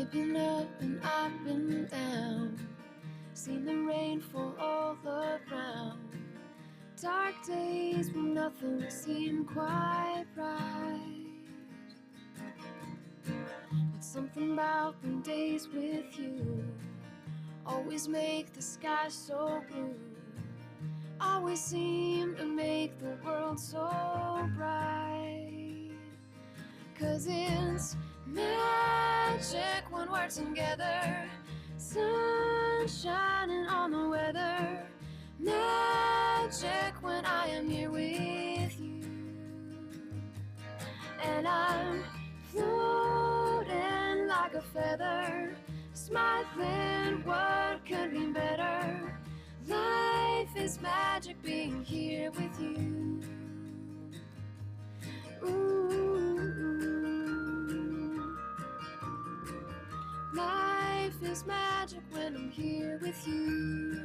I've been up and I've been down, seen the rain fall all around. Dark days when nothing seemed quite right. But something about them days with you always make the sky so blue, always seem to make the world so bright. 'Cause it's magic when we're together, sun shining on the weather. Magic when I am here with you, and I'm floating like a feather, smiling, what could be better? Life is magic being here with you. Life is magic when I'm here with you.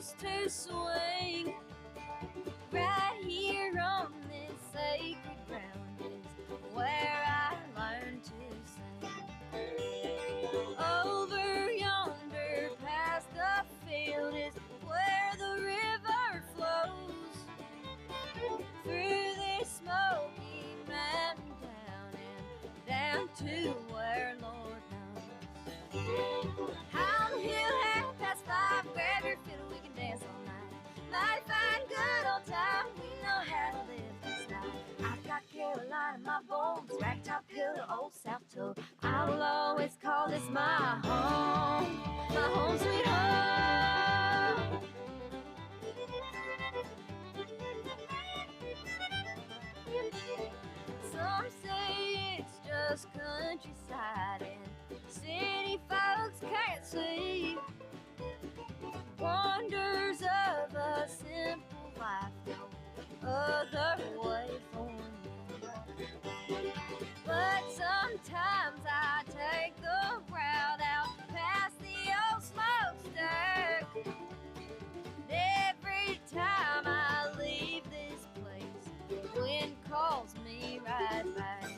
used to swing. Right here on this sacred ground is where I learned to sing. Over yonder past the field is where the river flows. Through this smoky mountain town and down to where Lord knows. On the hill, 5:30, grab your fiddle, we can dance all night. Might find good old time, we know how to live this life. I've got Carolina in my bones, ragtop hill to old South Toe. I will always call this my home sweet home. Some say it's just countryside and city folks can't see wonders of a simple life, no other way for me. But sometimes I take the route out past the old smokestack. Every time I leave this place, the wind calls me right back.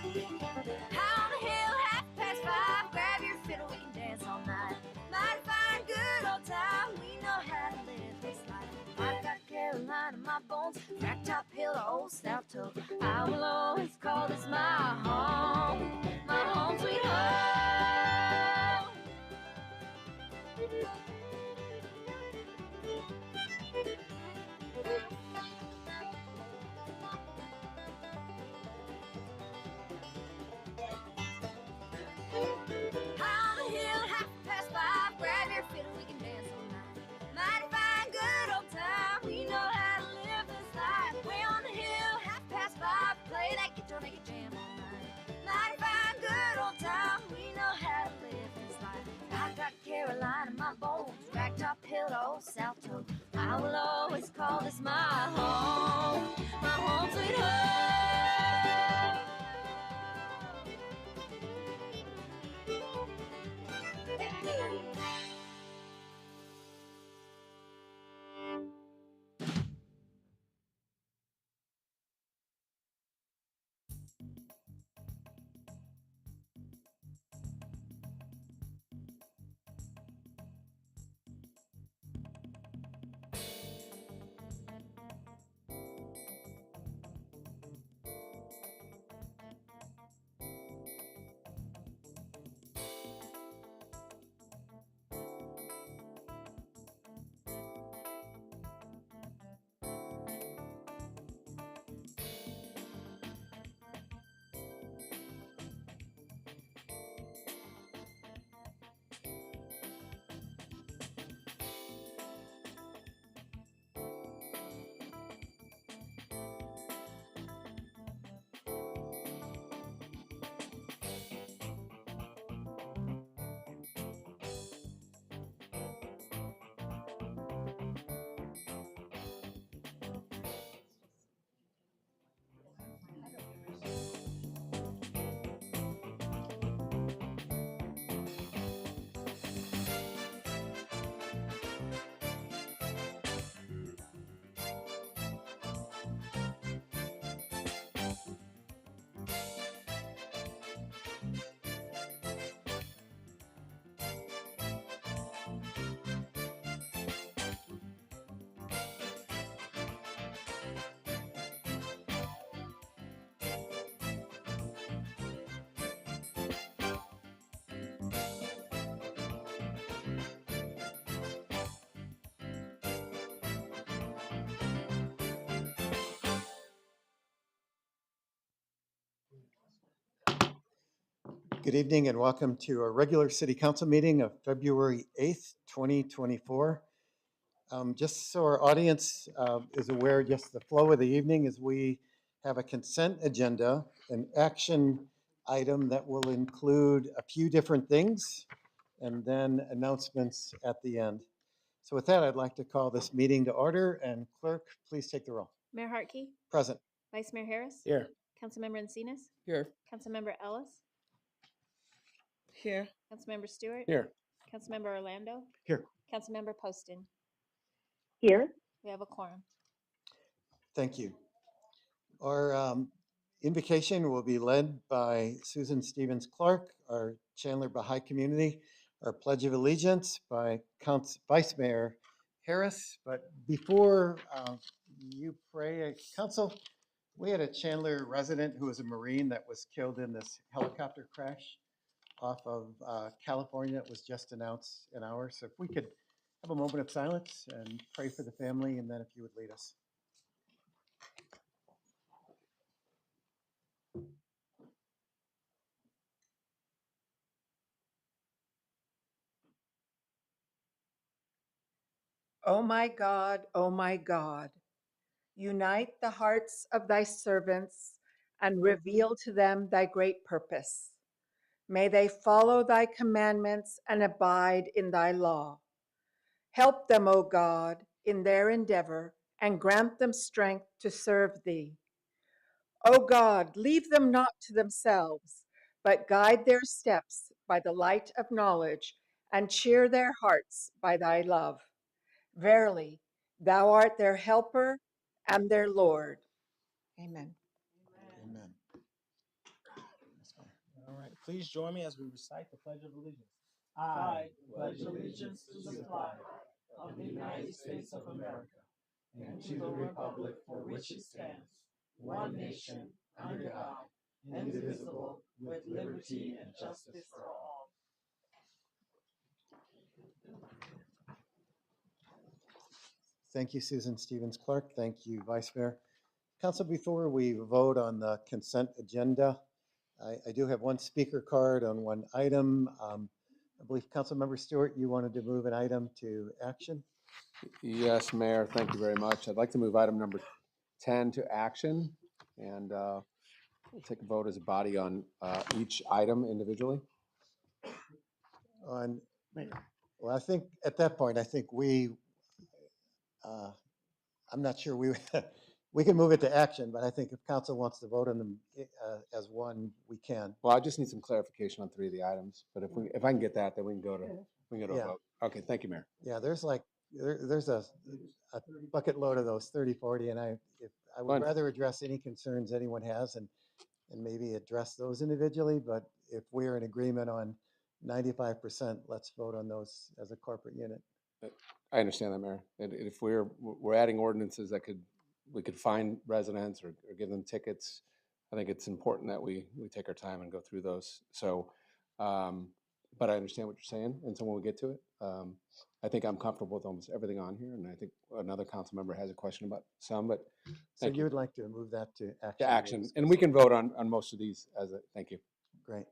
On the hill, 5:30, grab your fiddle, we can dance all night. Might find good old time, we know how to live this life. I've got Carolina in my bones, ragtop hill to old South Toe. I will always call this my home sweet home. On the hill, 5:30, grab your fiddle, we can dance all night. Might find good old time, we know how to live this life. Way on the hill, 5:30, play that guitar, make a jam all night. Might find good old time, we know how to live this life. I got Carolina in my bones, ragtop hill to old South Toe. I will always call this my home sweet home. Good evening and welcome to a regular city council meeting of February 8th, 2024. Just so our audience is aware, just the flow of the evening is we have a consent agenda, an action item that will include a few different things and then announcements at the end. So with that, I'd like to call this meeting to order, and clerk, please take the roll. Mayor Hartke, Present. Vice Mayor Harris, Here. Councilmember Encinas, Here. Councilmember Ellis, Here. Councilmember Stewart, Here. Councilmember Orlando, Here. Councilmember Poston. Here. We have a quorum. Thank you. Our invocation will be led by Susan Stevens Clark, our Chandler Baha'i community, our Pledge of Allegiance by Vice Mayor Harris. But before you pray, Council, we had a Chandler resident who was a Marine that was killed in this helicopter crash off of California. It was just announced an hour. So if we could have a moment of silence and pray for the family, and then if you would lead us. O my God, unite the hearts of thy servants and reveal to them thy great purpose. May they follow thy commandments and abide in thy law. Help them, O God, in their endeavor and grant them strength to serve thee. O God, leave them not to themselves, but guide their steps by the light of knowledge and cheer their hearts by thy love. Verily, thou art their helper and their Lord. Amen. Amen. All right, please join me as we recite the Pledge of Allegiance. I pledge allegiance to the flag of the United States of America and to the republic for which it stands, one nation, under God, indivisible, with liberty and justice for all. Thank you, Susan Stevens Clark. Thank you, Vice Mayor. Council, before we vote on the consent agenda, I do have one speaker card on one item. I believe Councilmember Stewart, you wanted to move an item to action? Yes, Mayor, thank you very much. I'd like to move item number 10 to action, and we'll take a vote as a body on each item individually. On, well, I think at that point, I think I'm not sure we can move it to action, but I think if council wants to vote on them as one, we can. Well, I just need some clarification on 3 of the items, but if I can get that, then we can go to a Yeah. vote. Okay, thank you, Mayor. Yeah, there's like, there's a bucket load of those 30, 40, and I would Fine. rather address any concerns anyone has and maybe address those individually, but if we're in agreement on 95%, let's vote on those as a corporate unit. I understand that, Mayor. And if we're adding ordinances that we could fine residents or give them tickets, I think it's important that we take our time and go through those. So, but I understand what you're saying, and so when we get to it, I think I'm comfortable with almost everything on here, and I think another council member has a question about some, but So you would like to move that to action? to action, and we can vote on most of these as a, thank you. Great.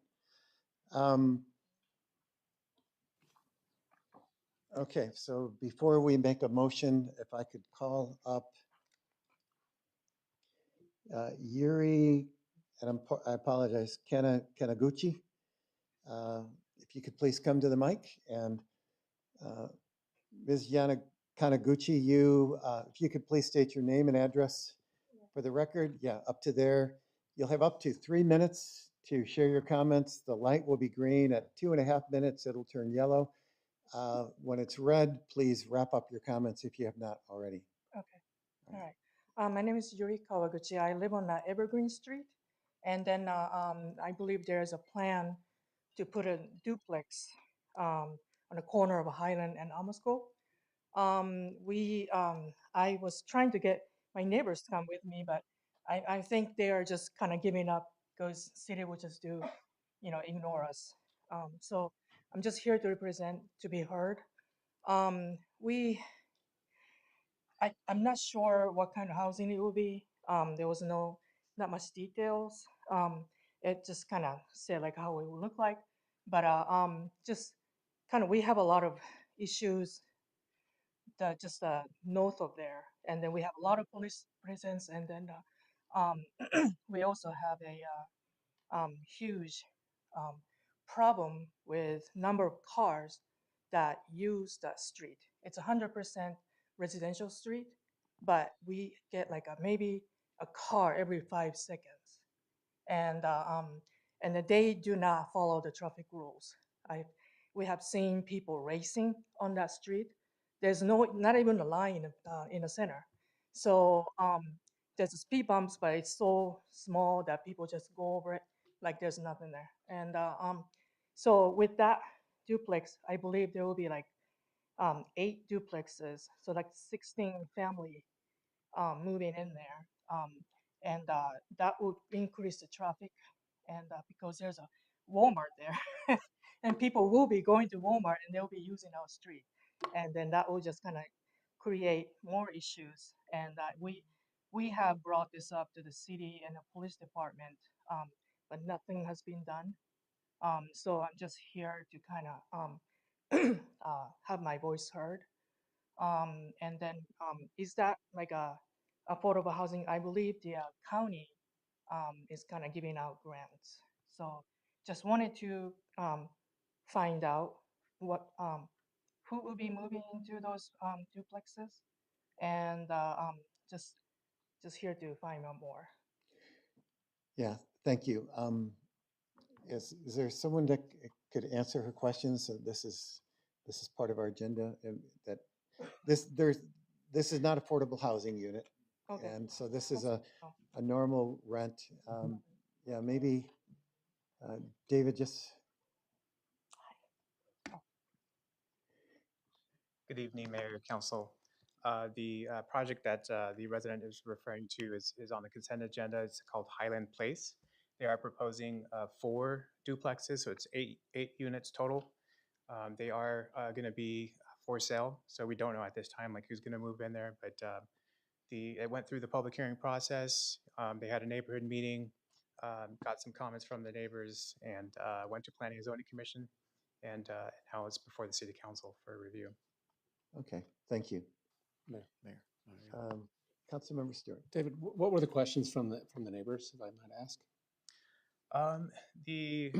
Okay, so before we make a motion, if I could call up Yuri, and I apologize, Kanaguchi. If you could please come to the mic, and Ms. Yana Kanaguchi, if you could please state your name and address for the record. Yeah, up to there. You'll have up to 3 minutes to share your comments. The light will be green. At 2.5 minutes, it'll turn yellow. When it's red, please wrap up your comments if you have not already. Okay, all right. My name is Yuri Kawaguchi. I live on Evergreen Street. And then I believe there's a plan to put a duplex on the corner of Highland and Amasco. I was trying to get my neighbors to come with me, but I think they are just kind of giving up because city will just ignore us. So I'm just here to represent, to be heard. Um, we I'm not sure what kind of housing it will be. There was not much details. It just kind of said like how it would look like, but just kind of we have a lot of issues that just north of there, and then we have a lot of police presence, and then we also have a huge um, problem with number of cars that use that street. It's 100% residential street, but we get like maybe a car every 5 seconds, and that they do not follow the traffic rules. We have seen people racing on that street. there's not even a line in the center. So there's speed bumps, but it's so small that people just go over it like there's nothing there. And so with that duplex, I believe there will be like 8 duplexes, so like 16 family moving in there. And that would increase the traffic. And because there's a Walmart there, and people will be going to Walmart and they'll be using our street. And then that will just kind of create more issues. And we have brought this up to the city and the police department, but nothing has been done. So I'm just here to kind of have my voice heard. And then is that like a affordable housing? I believe the county is kind of giving out grants. So just wanted to find out what who will be moving into those duplexes, and just here to find out more. Yeah, thank you. Is there someone that could answer her questions? So this is part of our agenda, and that this is not affordable housing unit, Okay. and so this is Oh, a normal rent. Yeah, maybe David, just Good evening, Mayor, Council. The project that the resident is referring to is on the consent agenda. It's called Highland Place. They are proposing 4 duplexes, so it's eight units total. They are going to be for sale, so we don't know at this time like who's going to move in there. But it went through the public hearing process. They had a neighborhood meeting, got some comments from the neighbors, and went to Planning and Zoning Commission, and now it's before the City Council for review. okay. Thank you, Mayor. Councilmember Stewart. David, what were the questions from the neighbors, if I might ask? The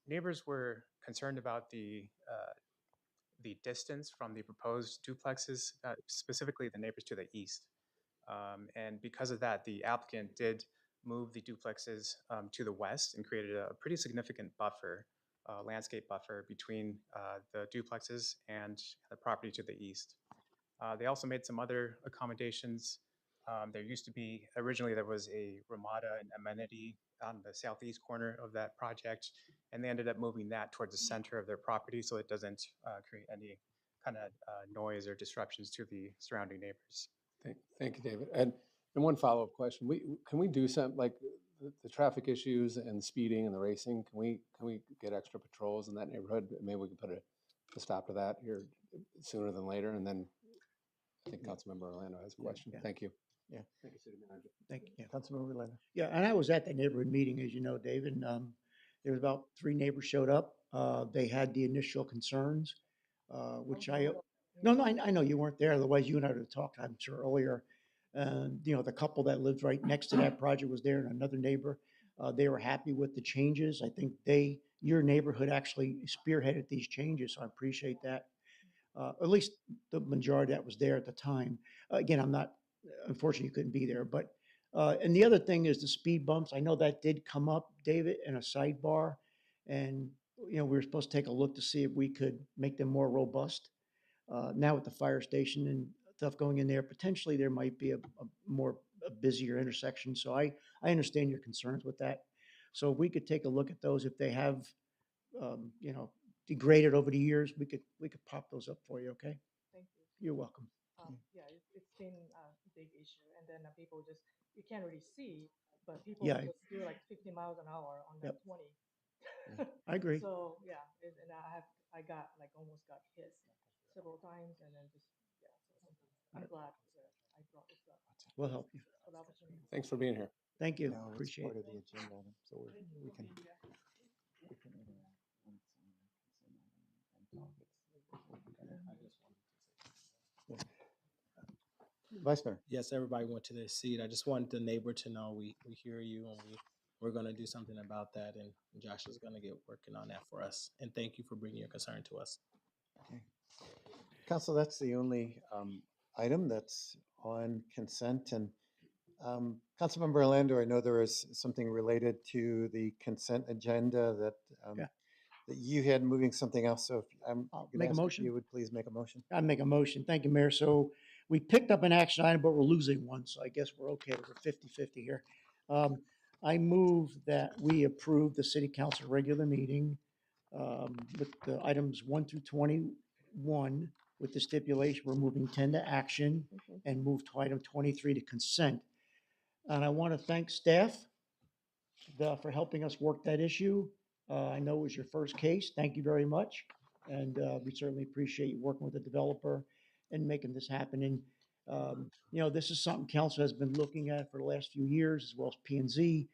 neighbors were concerned about the distance from the proposed duplexes, specifically the neighbors to the east. And because of that, the applicant did move the duplexes to the west and created a pretty significant buffer, landscape buffer between the duplexes and the property to the east. They also made some other accommodations. There used to be, originally there was a Ramada and amenity on the southeast corner of that project, and they ended up moving that towards the center of their property so it doesn't create any kind of noise or disruptions to the surrounding neighbors. Thank you, David. And one follow-up question. Can we do something like the traffic issues and speeding and the racing? Can we get extra patrols in that neighborhood? Maybe we can put a stop to that here sooner than later. And then I think Councilmember Orlando has a question. yeah. Thank you. Yeah. Thank you, City Manager. Thank you. Councilmember Orlando. Yeah, and I was at the neighborhood meeting, as you know, David. And, there was about 3 neighbors showed up. They had the initial concerns, which no, I know you weren't there. Otherwise, you and I would have talked, I'm sure, earlier. And, the couple that lived right next to that project was there, and another neighbor. They were happy with the changes. I think your neighborhood actually spearheaded these changes, so I appreciate that. At least the majority that was there at the time. Again, unfortunately, you couldn't be there, but, and the other thing is the speed bumps. I know that did come up, David, in a sidebar. And, we were supposed to take a look to see if we could make them more robust. Now with the fire station and stuff going in there, potentially there might be a busier intersection. So I understand your concerns with that. So if we could take a look at those, if they have, degraded over the years, we could pop those up for you, okay? Thank you. You're welcome. Yeah, it's been a big issue, and then people you can't really see, but people Yeah. just do like 50 miles an hour on the Yep. 20. I agree. So yeah, and I got like almost got hit several times, and then just yeah. So I'm glad that I brought this up We'll help you. for the opportunity. Thanks for being here. Thank you. No, it's Appreciate part it. of the agenda item, so we can interact once and talk. Yeah. Vice Mayor. Yes, everybody went to their seat. I just wanted the neighbor to know we hear you, and we're going to do something about that. And Josh is going to get working on that for us. And thank you for bringing your concern to us. Okay. Council, that's the only item that's on consent. And Councilmember Orlando, I know there is something related to the consent agenda that Yeah. that you had moving something else. So if I'm I'll going make to a ask if motion. you would please make a motion. I make a motion. Thank you, Mayor. So we picked up an action item, but we're losing one. So I guess we're okay. We're 50-50 here. Um, I move that we approve the city council regular meeting with the items 1 through 21, with the stipulation we're moving 10 to action and move to item 23 to consent. And I want to thank staff for helping us work that issue. I know it was your first case. Thank you very much. And we certainly appreciate you working with the developer and making this happen. And, this is something council has been looking at for the last few years, as well as P and Z,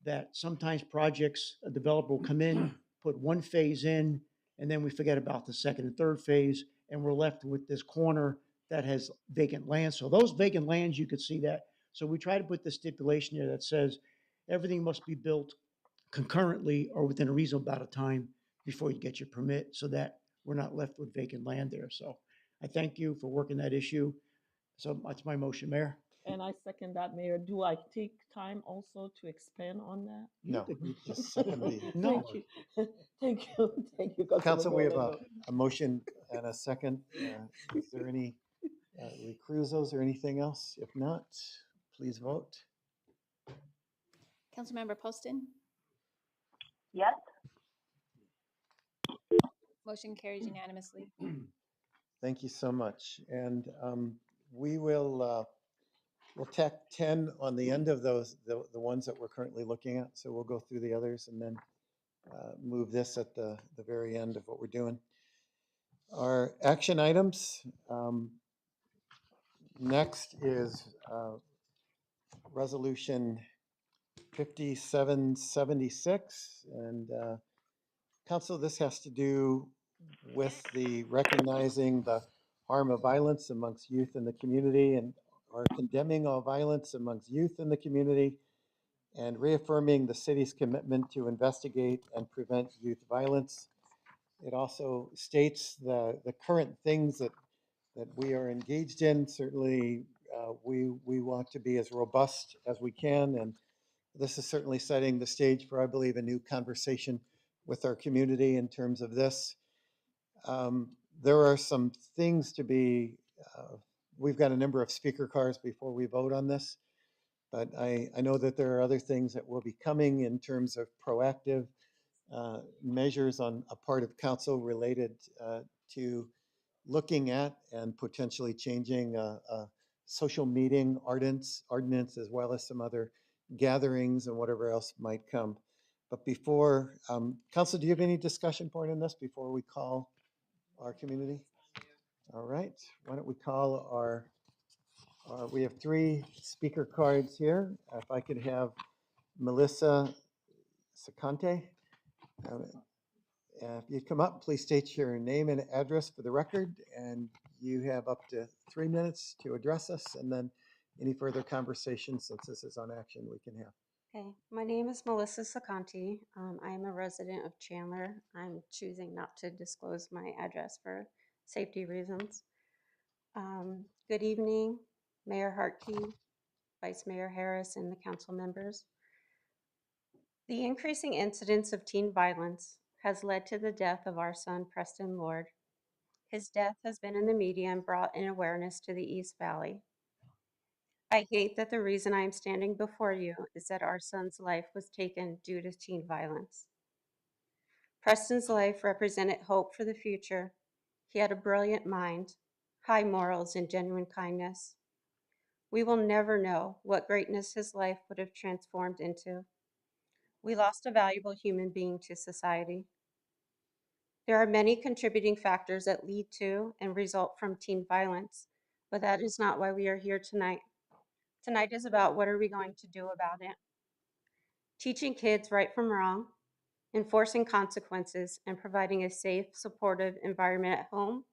that sometimes projects, a developer will come in, put one phase in, and then we forget about the second and third phase, and we're left with this corner that has vacant land. So those vacant lands, you could see that. So we try to put the stipulation here that says everything must be built concurrently or within a reasonable amount of time before you get your permit, so that we're not left with vacant land there. So I thank you for working that issue. So that's my motion, Mayor. And I second that, Mayor. Do I take time also to expand on that? You No, could- just second the. No. Thank you. Thank you. Thank you, Council, we have Councilmember. a motion and a second. Is there any recrusos or anything else? If not, please vote. Councilmember Poston, Yes. motion carries unanimously. Thank you so much. And we will we'll tack 10 on the end of those, the ones that we're currently looking at. So we'll go through the others and then move this at the very end of what we're doing. Our action items. Next is Resolution 5776. And Council, this has to do with the recognizing the harm of violence amongst youth in the community and are condemning all violence amongst youth in the community and reaffirming the city's commitment to investigate and prevent youth violence. It also states the current things that we are engaged in. Certainly, we want to be as robust as we can, and this is certainly setting the stage for, I believe, a new conversation with our community in terms of this. There are some things to be, we've got a number of speaker cards before we vote on this, but I know that there are other things that will be coming in terms of proactive measures on a part of council related to looking at and potentially changing a social meeting ordinance, as well as some other gatherings and whatever else might come. But before, Council, do you have any discussion point on this before we call our community? All right, why don't we call we have 3 speaker cards here. If I could have Melissa Sacante. If you come up, please state your name and address for the record, and you have up to 3 minutes to address us, and then any further conversation, since this is on action, we can have. Okay, my name is Melissa Sacanti. I am a resident of Chandler. I'm choosing not to disclose my address for safety reasons. Good evening, Mayor Hartke, Vice Mayor Harris, and the council members. The increasing incidence of teen violence has led to the death of our son, Preston Lord. His death has been in the media and brought in awareness to the East Valley. I hate that the reason I am standing before you is that our son's life was taken due to teen violence. Preston's life represented hope for the future. He had a brilliant mind, high morals, and genuine kindness. We will never know what greatness his life would have transformed into. We lost a valuable human being to society. There are many contributing factors that lead to and result from teen violence, but that is not why we are here tonight. Tonight is about what are we going to do about it. Teaching kids right from wrong, enforcing consequences, and providing a safe, supportive environment at home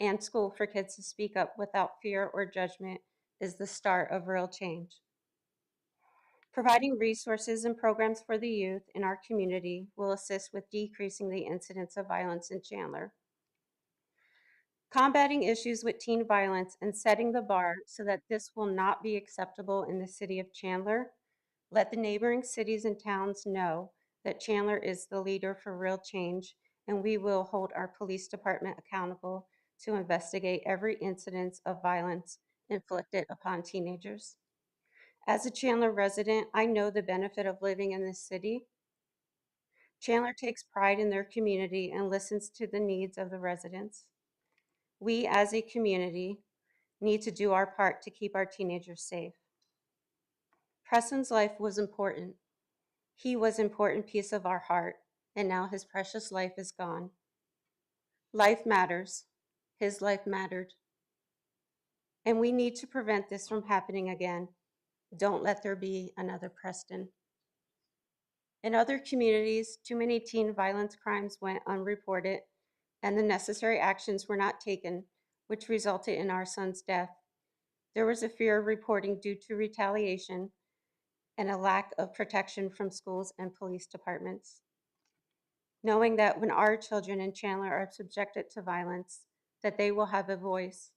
and school for kids to speak up without fear or judgment is the start of real change. Providing resources and programs for the youth in our community will assist with decreasing the incidence of violence in Chandler. Combating issues with teen violence and setting the bar so that this will not be acceptable in the city of Chandler. Let the neighboring cities and towns know that Chandler is the leader for real change, and we will hold our police department accountable to investigate every incidence of violence inflicted upon teenagers. As a Chandler resident, I know the benefit of living in this city. Chandler takes pride in their community and listens to the needs of the residents. We, as a community, need to do our part to keep our teenagers safe. Preston's life was important. He was an important piece of our heart, and now his precious life is gone. Life matters. His life mattered. And we need to prevent this from happening again. Don't let there be another Preston. In other communities, too many teen violence crimes went unreported, and the necessary actions were not taken, which resulted in our son's death. There was a fear of reporting due to retaliation and a lack of protection from schools and police departments. Knowing that when our children in Chandler are subjected to violence, that they will have a voice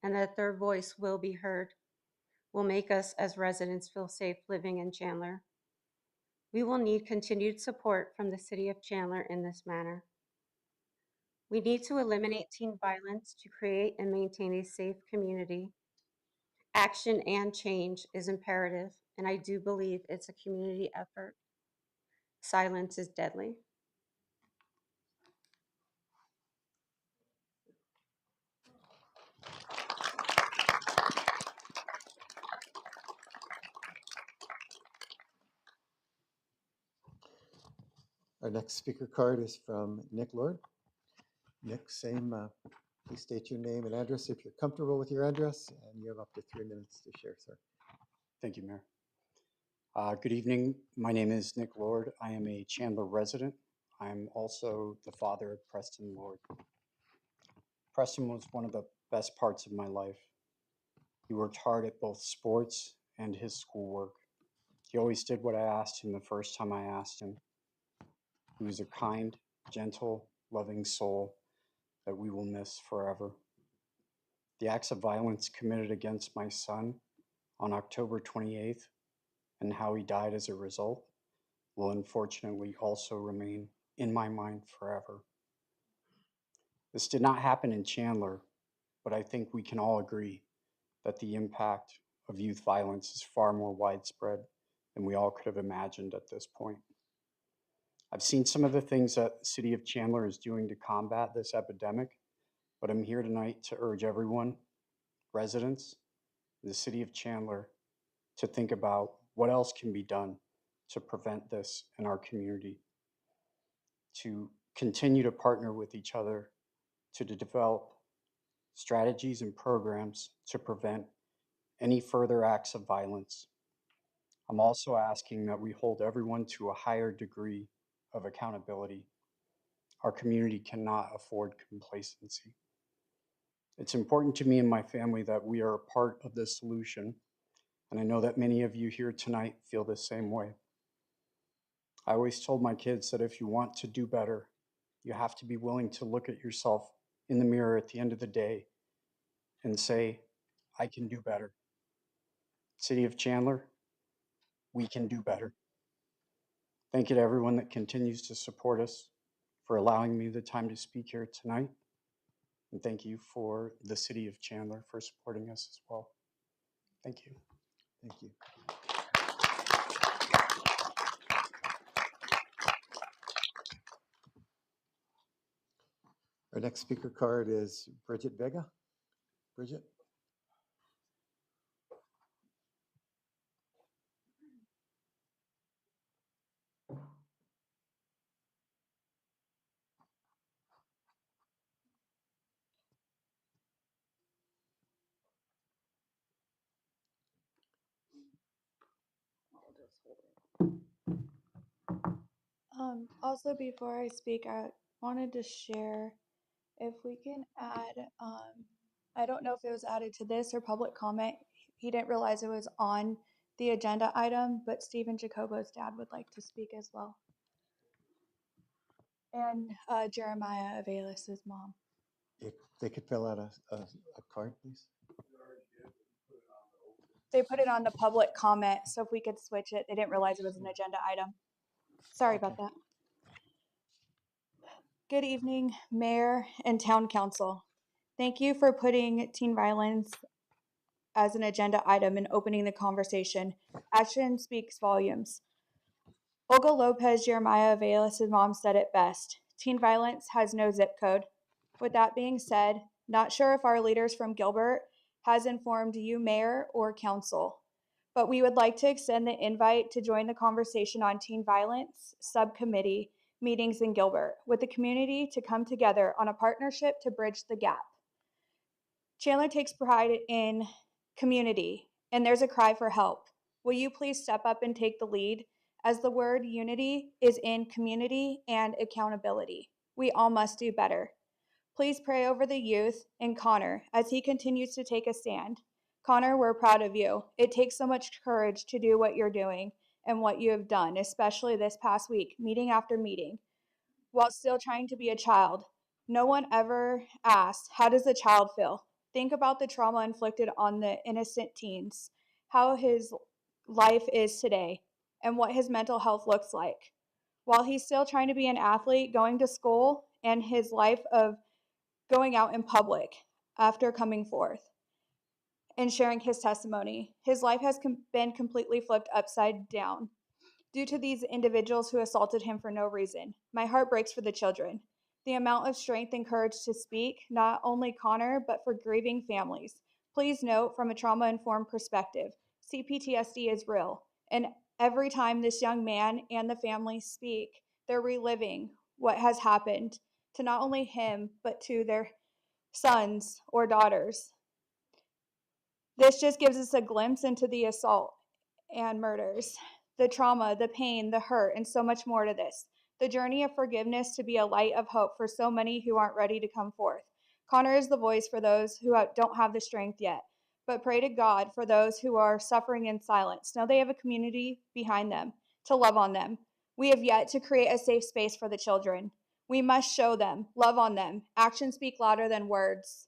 and that their voice will be heard, will make us as residents feel safe living in Chandler. We will need continued support from the City of Chandler in this manner. We need to eliminate teen violence to create and maintain a safe community. Action and change is imperative, and I do believe it's a community effort. Silence is deadly. Our next speaker card is from Nick Lord. Nick, please state your name and address if you're comfortable with your address, and you have up to 3 minutes to share, sir. Thank you, Mayor. Good evening. My name is Nick Lord. I am a Chandler resident. I'm also the father of Preston Lord. Preston was one of the best parts of my life. He worked hard at both sports and his schoolwork. He always did what I asked him the first time I asked him. He was a kind, gentle, loving soul that we will miss forever. The acts of violence committed against my son on October 28th and how he died as a result will unfortunately also remain in my mind forever. This did not happen in Chandler, but I think we can all agree that the impact of youth violence is far more widespread than we all could have imagined at this point. I've seen some of the things that the City of Chandler is doing to combat this epidemic, but I'm here tonight to urge everyone, residents, the City of Chandler, to think about what else can be done to prevent this in our community, to continue to partner with each other to develop strategies and programs to prevent any further acts of violence. I'm also asking that we hold everyone to a higher degree of accountability. Our community cannot afford complacency. It's important to me and my family that we are a part of this solution, and I know that many of you here tonight feel the same way. I always told my kids that if you want to do better, you have to be willing to look at yourself in the mirror at the end of the day and say, I can do better. City of Chandler, we can do better. Thank you to everyone that continues to support us, for allowing me the time to speak here tonight. And thank you for the City of Chandler for supporting us as well. Thank you. Thank you. Our next speaker card is Bridget Vega. Bridget? Also, before I speak, I wanted to share if we can add, I don't know if it was added to this or public comment. He didn't realize it was on the agenda item, but Stephen Jacobo's dad would like to speak as well. And Jeremiah Avelis's mom. If they could fill out a card, please. They put it on the public comment, so if we could switch it, they didn't realize it was an agenda item. Sorry Okay. about that. Good evening, Mayor and Town Council. Thank you for putting teen violence as an agenda item and opening the conversation. Action speaks volumes. Olga Lopez Jeremiah Velas' mom said it best. Teen violence has no zip code. With that being said, not sure if our leaders from Gilbert has informed you, Mayor or Council, but we would like to extend the invite to join the conversation on teen violence subcommittee meetings in Gilbert with the community to come together on a partnership to bridge the gap. Chandler takes pride in community, and there's a cry for help. Will you please step up and take the lead, as the word unity is in community and accountability? We all must do better. Please pray over the youth and Connor as he continues to take a stand. Connor, we're proud of you. It takes so much courage to do what you're doing and what you have done, especially this past week, meeting after meeting, while still trying to be a child. No one ever asks, how does a child feel? Think about the trauma inflicted on the innocent teens, how his life is today, and what his mental health looks like. While he's still trying to be an athlete, going to school, and his life of going out in public after coming forth and sharing his testimony, his life has been completely flipped upside down due to these individuals who assaulted him for no reason. My heart breaks for the children. The amount of strength and courage to speak, not only Connor, but for grieving families. Please note, from a trauma-informed perspective, CPTSD is real, and every time this young man and the family speak, they're reliving what has happened to not only him, but to their sons or daughters. This just gives us a glimpse into the assault and murders, the trauma, the pain, the hurt, and so much more to this. The journey of forgiveness to be a light of hope for so many who aren't ready to come forth. Connor is the voice for those who don't have the strength yet, but pray to God for those who are suffering in silence. Know they have a community behind them to love on them. We have yet to create a safe space for the children. We must show them, love on them. Actions speak louder than words.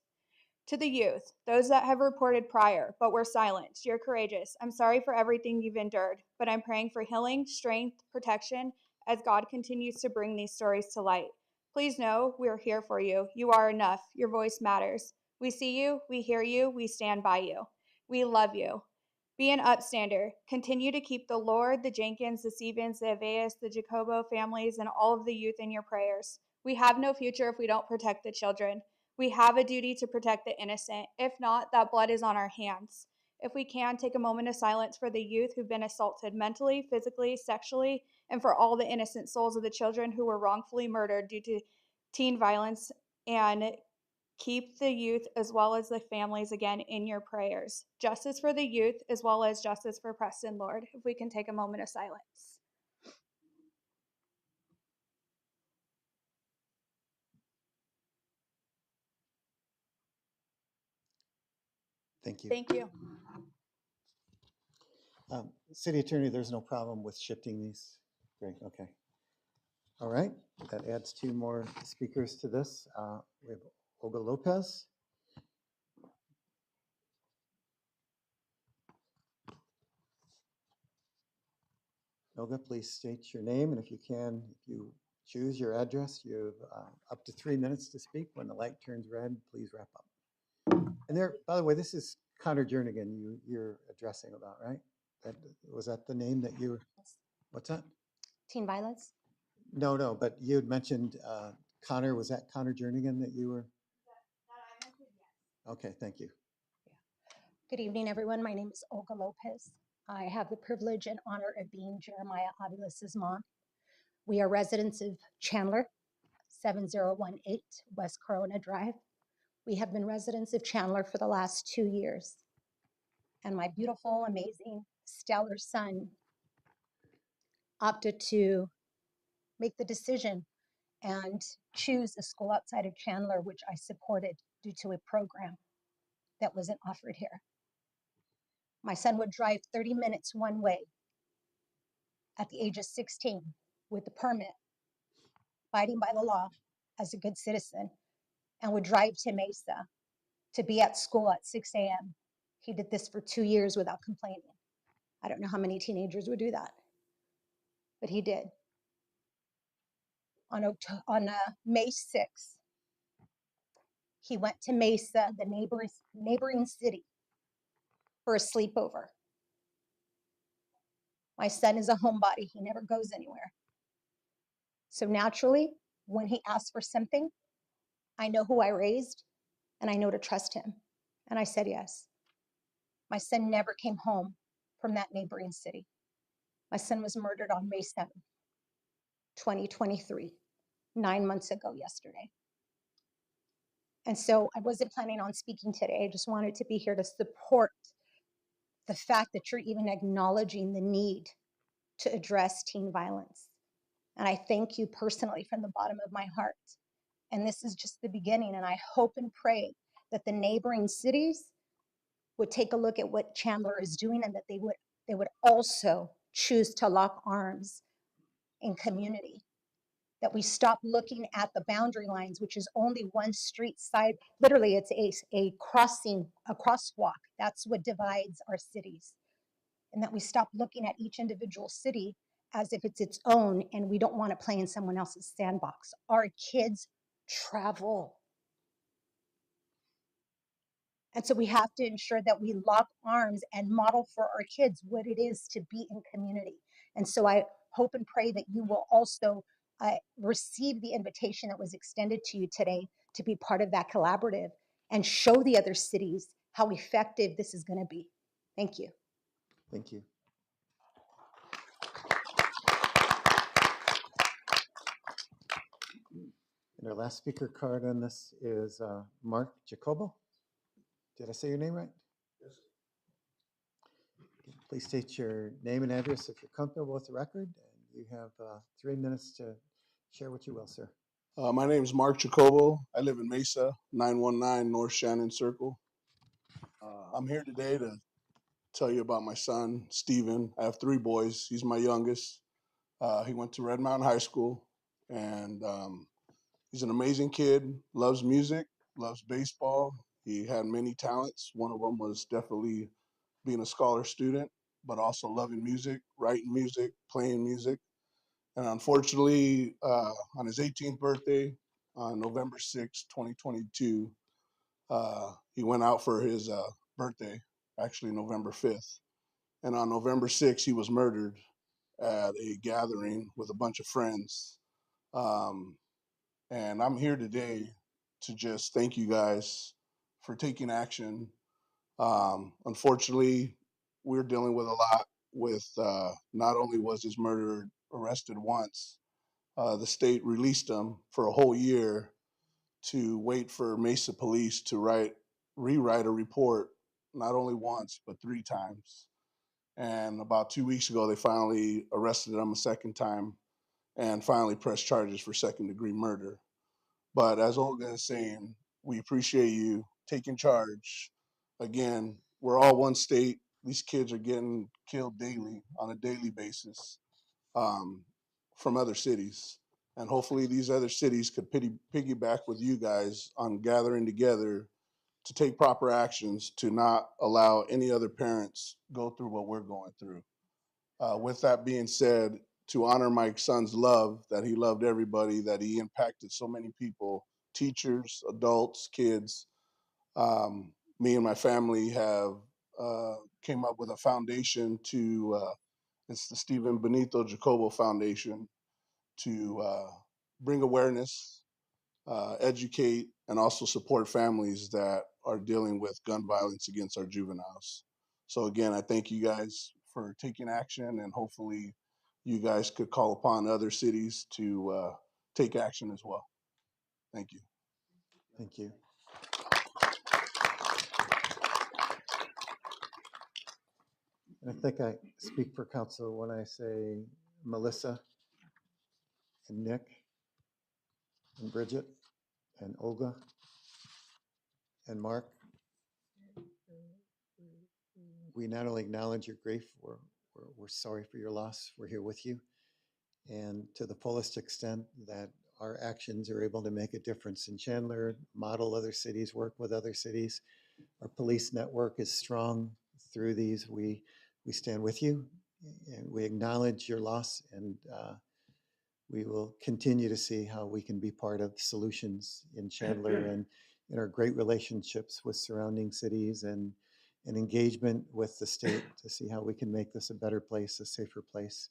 To the youth, those that have reported prior but were silenced, you're courageous. I'm sorry for everything you've endured, but I'm praying for healing, strength, protection as God continues to bring these stories to light. Please know we're here for you. You are enough. Your voice matters. We see you, we hear you, we stand by you. We love you. Be an upstander. Continue to keep the Lord, the Jenkins, the Stevens, the Aveas, the Jacobo families, and all of the youth in your prayers. We have no future if we don't protect the children. We have a duty to protect the innocent. If not, that blood is on our hands. If we can, take a moment of silence for the youth who've been assaulted mentally, physically, sexually, and for all the innocent souls of the children who were wrongfully murdered due to teen violence, and keep the youth as well as the families again in your prayers. Justice for the youth as well as justice for Preston, Lord. If we can take a moment of silence. Thank you. Thank you. City Attorney, there's no problem with shifting these? Great, okay. All right, that adds two more speakers to this. We have Olga Lopez. Olga, please state your name, and if you can, if you choose your address, you have up to 3 minutes to speak. When the light turns red, please wrap up. And there, by the way, this is Connor Jernigan you're addressing about, right? Was that the name that you were, what's that? Teen violence? No, but you had mentioned Connor, was that Connor Jernigan that you were? Okay, thank you. Good evening, everyone. My name is Olga Lopez. I have the privilege and honor of being Jeremiah Aviles' mom. We are residents of Chandler, 7018 West Corona Drive. We have been residents of Chandler for the last 2 years. And my beautiful, amazing, stellar son opted to make the decision and choose a school outside of Chandler, which I supported due to a program that wasn't offered here. My son would drive 30 minutes one way at the age of 16 with a permit, abiding by the law as a good citizen, and would drive to Mesa to be at school at 6 a.m. He did this for 2 years without complaining. I don't know how many teenagers would do that, but he did. on May 6th. He went to Mesa, the neighboring city, for a sleepover. My son is a homebody. He never goes anywhere. So naturally, when he asked for something, I know who I raised and I know to trust him. And I said yes. My son never came home from that neighboring city. My son was murdered on May 7th, 2023, 9 months ago yesterday. And so I wasn't planning on speaking today. I just wanted to be here to support the fact that you're even acknowledging the need to address teen violence. And I thank you personally from the bottom of my heart. And this is just the beginning. And I hope and pray that the neighboring cities would take a look at what Chandler is doing and that they would also choose to lock arms in community. That we stop looking at the boundary lines, which is only one street side. Literally, it's a crossing, a crosswalk. That's what divides our cities. And that we stop looking at each individual city as if it's its own and we don't want to play in someone else's sandbox. Our kids travel. And so we have to ensure that we lock arms and model for our kids what it is to be in community. And so I hope and pray that you will also receive the invitation that was extended to you today to be part of that collaborative and show the other cities how effective this is going to be. Thank you. Thank you. And our last speaker card on this is Mark Jacobo. Did I say your name right? Yes. Please state your name and address if you're comfortable with the record. And you have 3 minutes to share what you will, sir. My name is Mark Jacobo. I live in Mesa, 919 North Shannon Circle. I'm here today to tell you about my son, Steven. I have 3 boys. He's my youngest. He went to Red Mountain High School, and he's an amazing kid, loves music, loves baseball. He had many talents. One of them was definitely being a scholar student, but also loving music, writing music, playing music. And unfortunately, on his 18th birthday, on November 6, 2022, he went out for his birthday, actually November 5th. And on November 6th, he was murdered at a gathering with a bunch of friends. And I'm here today to just thank you guys for taking action. Unfortunately, we're dealing with a lot with not only was his murderer arrested once, the state released him for a whole year to wait for Mesa police to rewrite a report, not only once, but 3 times. And about 2 weeks ago, they finally arrested him a second time and finally pressed charges for second-degree murder. But as Olga is saying, we appreciate you taking charge. Again, we're all one state. These kids are getting killed daily, on a daily basis, from other cities. And hopefully these other cities could piggyback with you guys on gathering together to take proper actions to not allow any other parents go through what we're going through. With that being said, to honor my son's love, that he loved everybody, that he impacted so many people, teachers, adults, kids, me and my family have came up with a foundation to, it's the Stephen Benito Jacobo Foundation, to bring awareness, educate, and also support families that are dealing with gun violence against our juveniles. So again, I thank you guys for taking action, and hopefully you guys could call upon other cities to take action as well. Thank you. Thank you. And I think I speak for council when I say Melissa and Nick and Bridget and Olga and Mark. We not only acknowledge your grief, we're sorry for your loss. We're here with you. And to the fullest extent that our actions are able to make a difference in Chandler, model other cities, work with other cities. Our police network is strong through these. We stand with you and we acknowledge your loss, and we will continue to see how we can be part of solutions in Chandler and in our great relationships with surrounding cities and engagement with the state to see how we can make this a better place, a safer place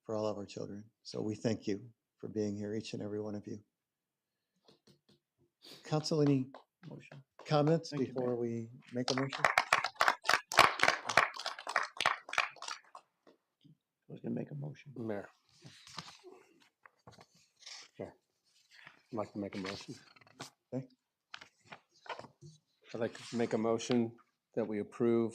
for all of our children. So we thank you for being here, each and every one of you. Council, any Motion. comments Thank you, before Mayor. we make a motion? I was gonna make a motion. Mayor. Sure. I'd like to make a motion. Okay. I'd like to make a motion that we approve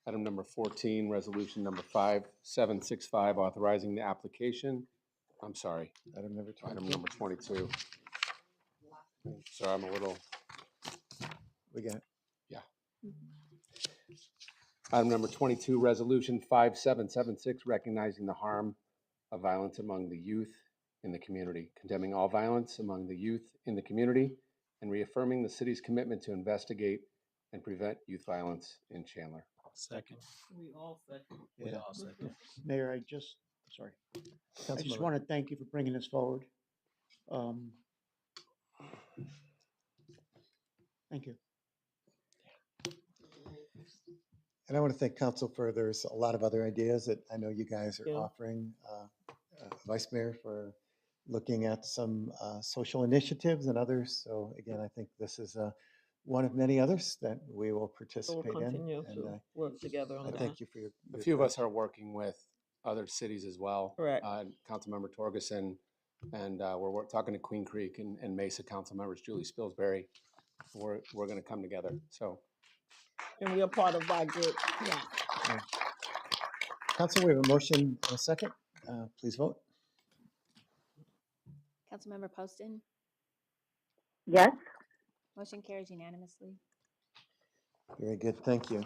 item number 14, resolution number 5765, authorizing the application. I'm sorry, Item number 22. item number 22. Sorry, I'm a little, We got it. yeah. Item number 22, resolution 5776, recognizing the harm of violence among the youth in the community, condemning all violence among the youth in the community, and reaffirming the city's commitment to investigate and prevent youth violence in Chandler. Second. We all second. We Yeah. all second. Mayor, I just Councilmember. want to thank you for bringing this forward. Thank you. And I want to thank council for, there's a lot of other ideas that I know you guys are Yeah. offering. Vice Mayor for looking at some social initiatives and others. So again, I think this is one of many others that we will We'll participate in. continue And to work together on I that. thank you for your. A few of us are working with other cities as well. Correct. Councilmember Torgerson, and we're talking to Queen Creek and Mesa council members, Julie Spilsbury. We're going to come together. So, And we are part of that group. Yeah. Council, we have a motion and a second. Please vote. Councilmember Poston, Yes. motion carries unanimously. Very good, thank you.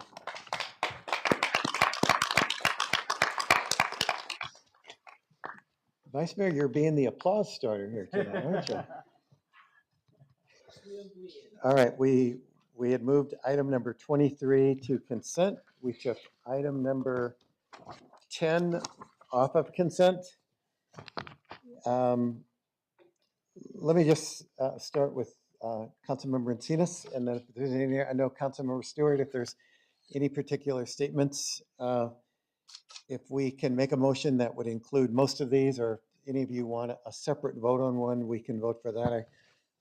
Vice Mayor, you're being the applause starter here tonight, aren't you? All right, we had moved item number 23 to consent. We took item number 10 off of consent. Let me just start with Councilmember Encinas, and then if there's any, I know Councilmember Stewart, if there's any particular statements, if we can make a motion that would include most of these, or if any of you want a separate vote on one, we can vote for that.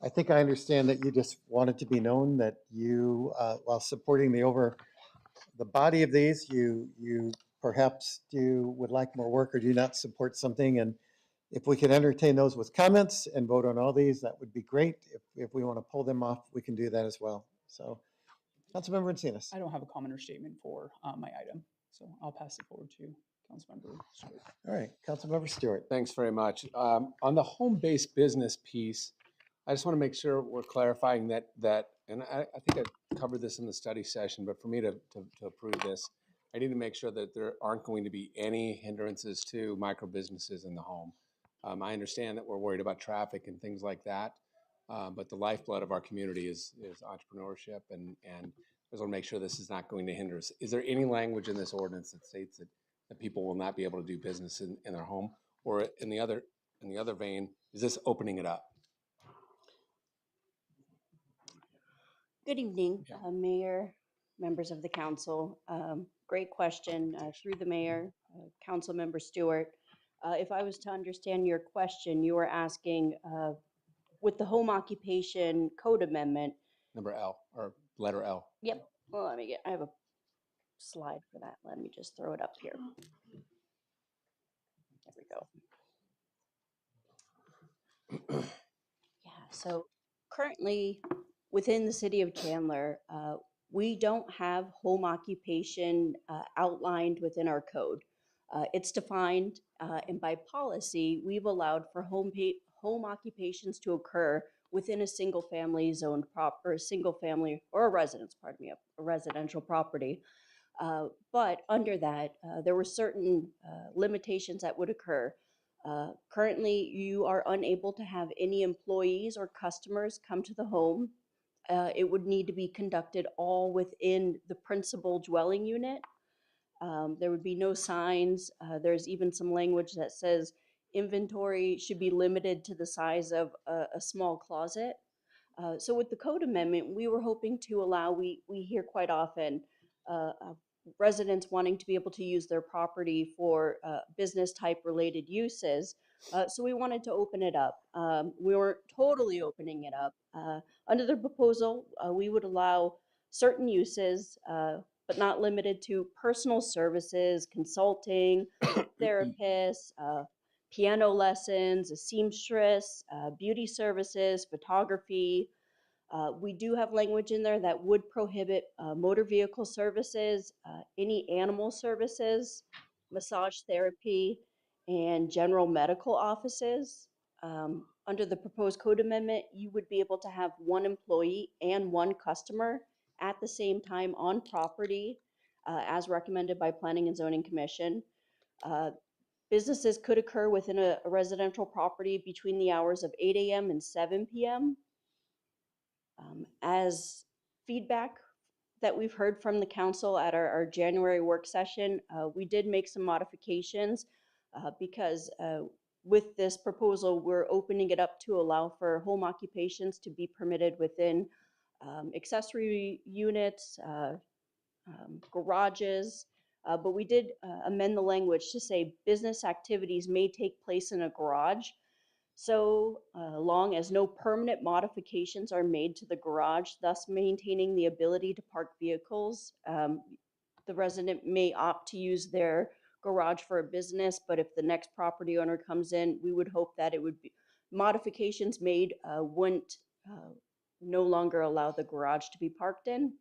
I think I understand that you just wanted to be known that you, while supporting the body of these, you perhaps would like more work or do not support something. And if we could entertain those with comments and vote on all these, that would be great. If we want to pull them off, we can do that as well. So, Councilmember Encinas. I don't have a comment or statement for my item, so I'll pass it forward to Councilmember Stewart. All right, Councilmember Stewart. thanks very much. On the home-based business piece, I just want to make sure we're clarifying that, and I think I covered this in the study session, but for me to approve this, I need to make sure that there aren't going to be any hindrances to micro businesses in the home. I understand that we're worried about traffic and things like that, but the lifeblood of our community is entrepreneurship, and I just want to make sure this is not going to hinder us. Is there any language in this ordinance that states that people will not be able to do business in their home, or in the other vein, is this opening it up? Good evening, Mayor, members of the council. Great question through the mayor, Council Member Stewart. If I was to understand your question, you were asking with the home occupation code amendment. Number L, or letter L. Yep. Well, I have a slide for that. Let me just throw it up here. There we go. Yeah, so currently within the city of Chandler, we don't have home occupation outlined within our code. It's defined, and by policy, we've allowed for home occupations to occur within a single family zoned or a single family or a residence, pardon me, a residential property. But under that, there were certain limitations that would occur. Currently, you are unable to have any employees or customers come to the home. It would need to be conducted all within the principal dwelling unit. There would be no signs. There's even some language that says inventory should be limited to the size of a small closet. So with the code amendment, we were hoping to allow, we hear quite often residents wanting to be able to use their property for business type related uses. So we wanted to open it up. We weren't totally opening it up. Under the proposal, we would allow certain uses, but not limited to personal services, consulting, therapists, piano lessons, a seamstress, beauty services, photography. We do have language in there that would prohibit motor vehicle services, any animal services, massage therapy, and general medical offices. Under the proposed code amendment, you would be able to have one employee and one customer at the same time on property, as recommended by Planning and Zoning Commission. Businesses could occur within a residential property between the hours of 8 a.m. and 7 p.m. As feedback that we've heard from the council at our January work session, we did make some modifications because with this proposal, we're opening it up to allow for home occupations to be permitted within accessory units, garages, but we did amend the language to say business activities may take place in a garage, so long as no permanent modifications are made to the garage, thus maintaining the ability to park vehicles. The resident may opt to use their garage for a business, but if the next property owner comes in, we would hope that it would be modifications made wouldn't no longer allow the garage to be parked in.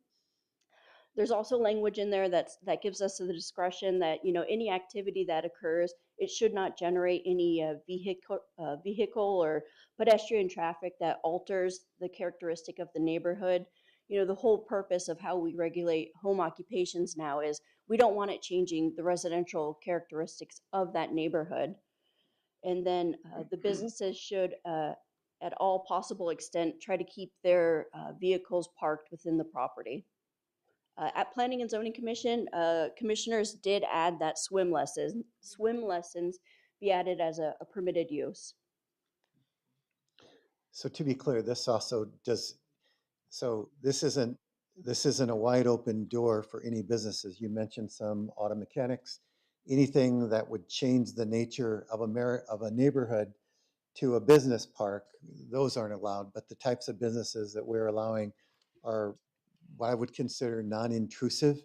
There's also language in there that gives us the discretion that, you know, any activity that occurs, it should not generate any vehicle or pedestrian traffic that alters the characteristic of the neighborhood. You know, the whole purpose of how we regulate home occupations now is we don't want it changing the residential characteristics of that neighborhood. And then the businesses should, at all possible extent, try to keep their vehicles parked within the property. At Planning and Zoning Commission, commissioners did add that swim lessons be added as a permitted use. So to be clear, this also does, so this isn't a wide open door for any businesses. You mentioned some auto mechanics, anything that would change the nature of a neighborhood to a business park, those aren't allowed, but the types of businesses that we're allowing are what I would consider non-intrusive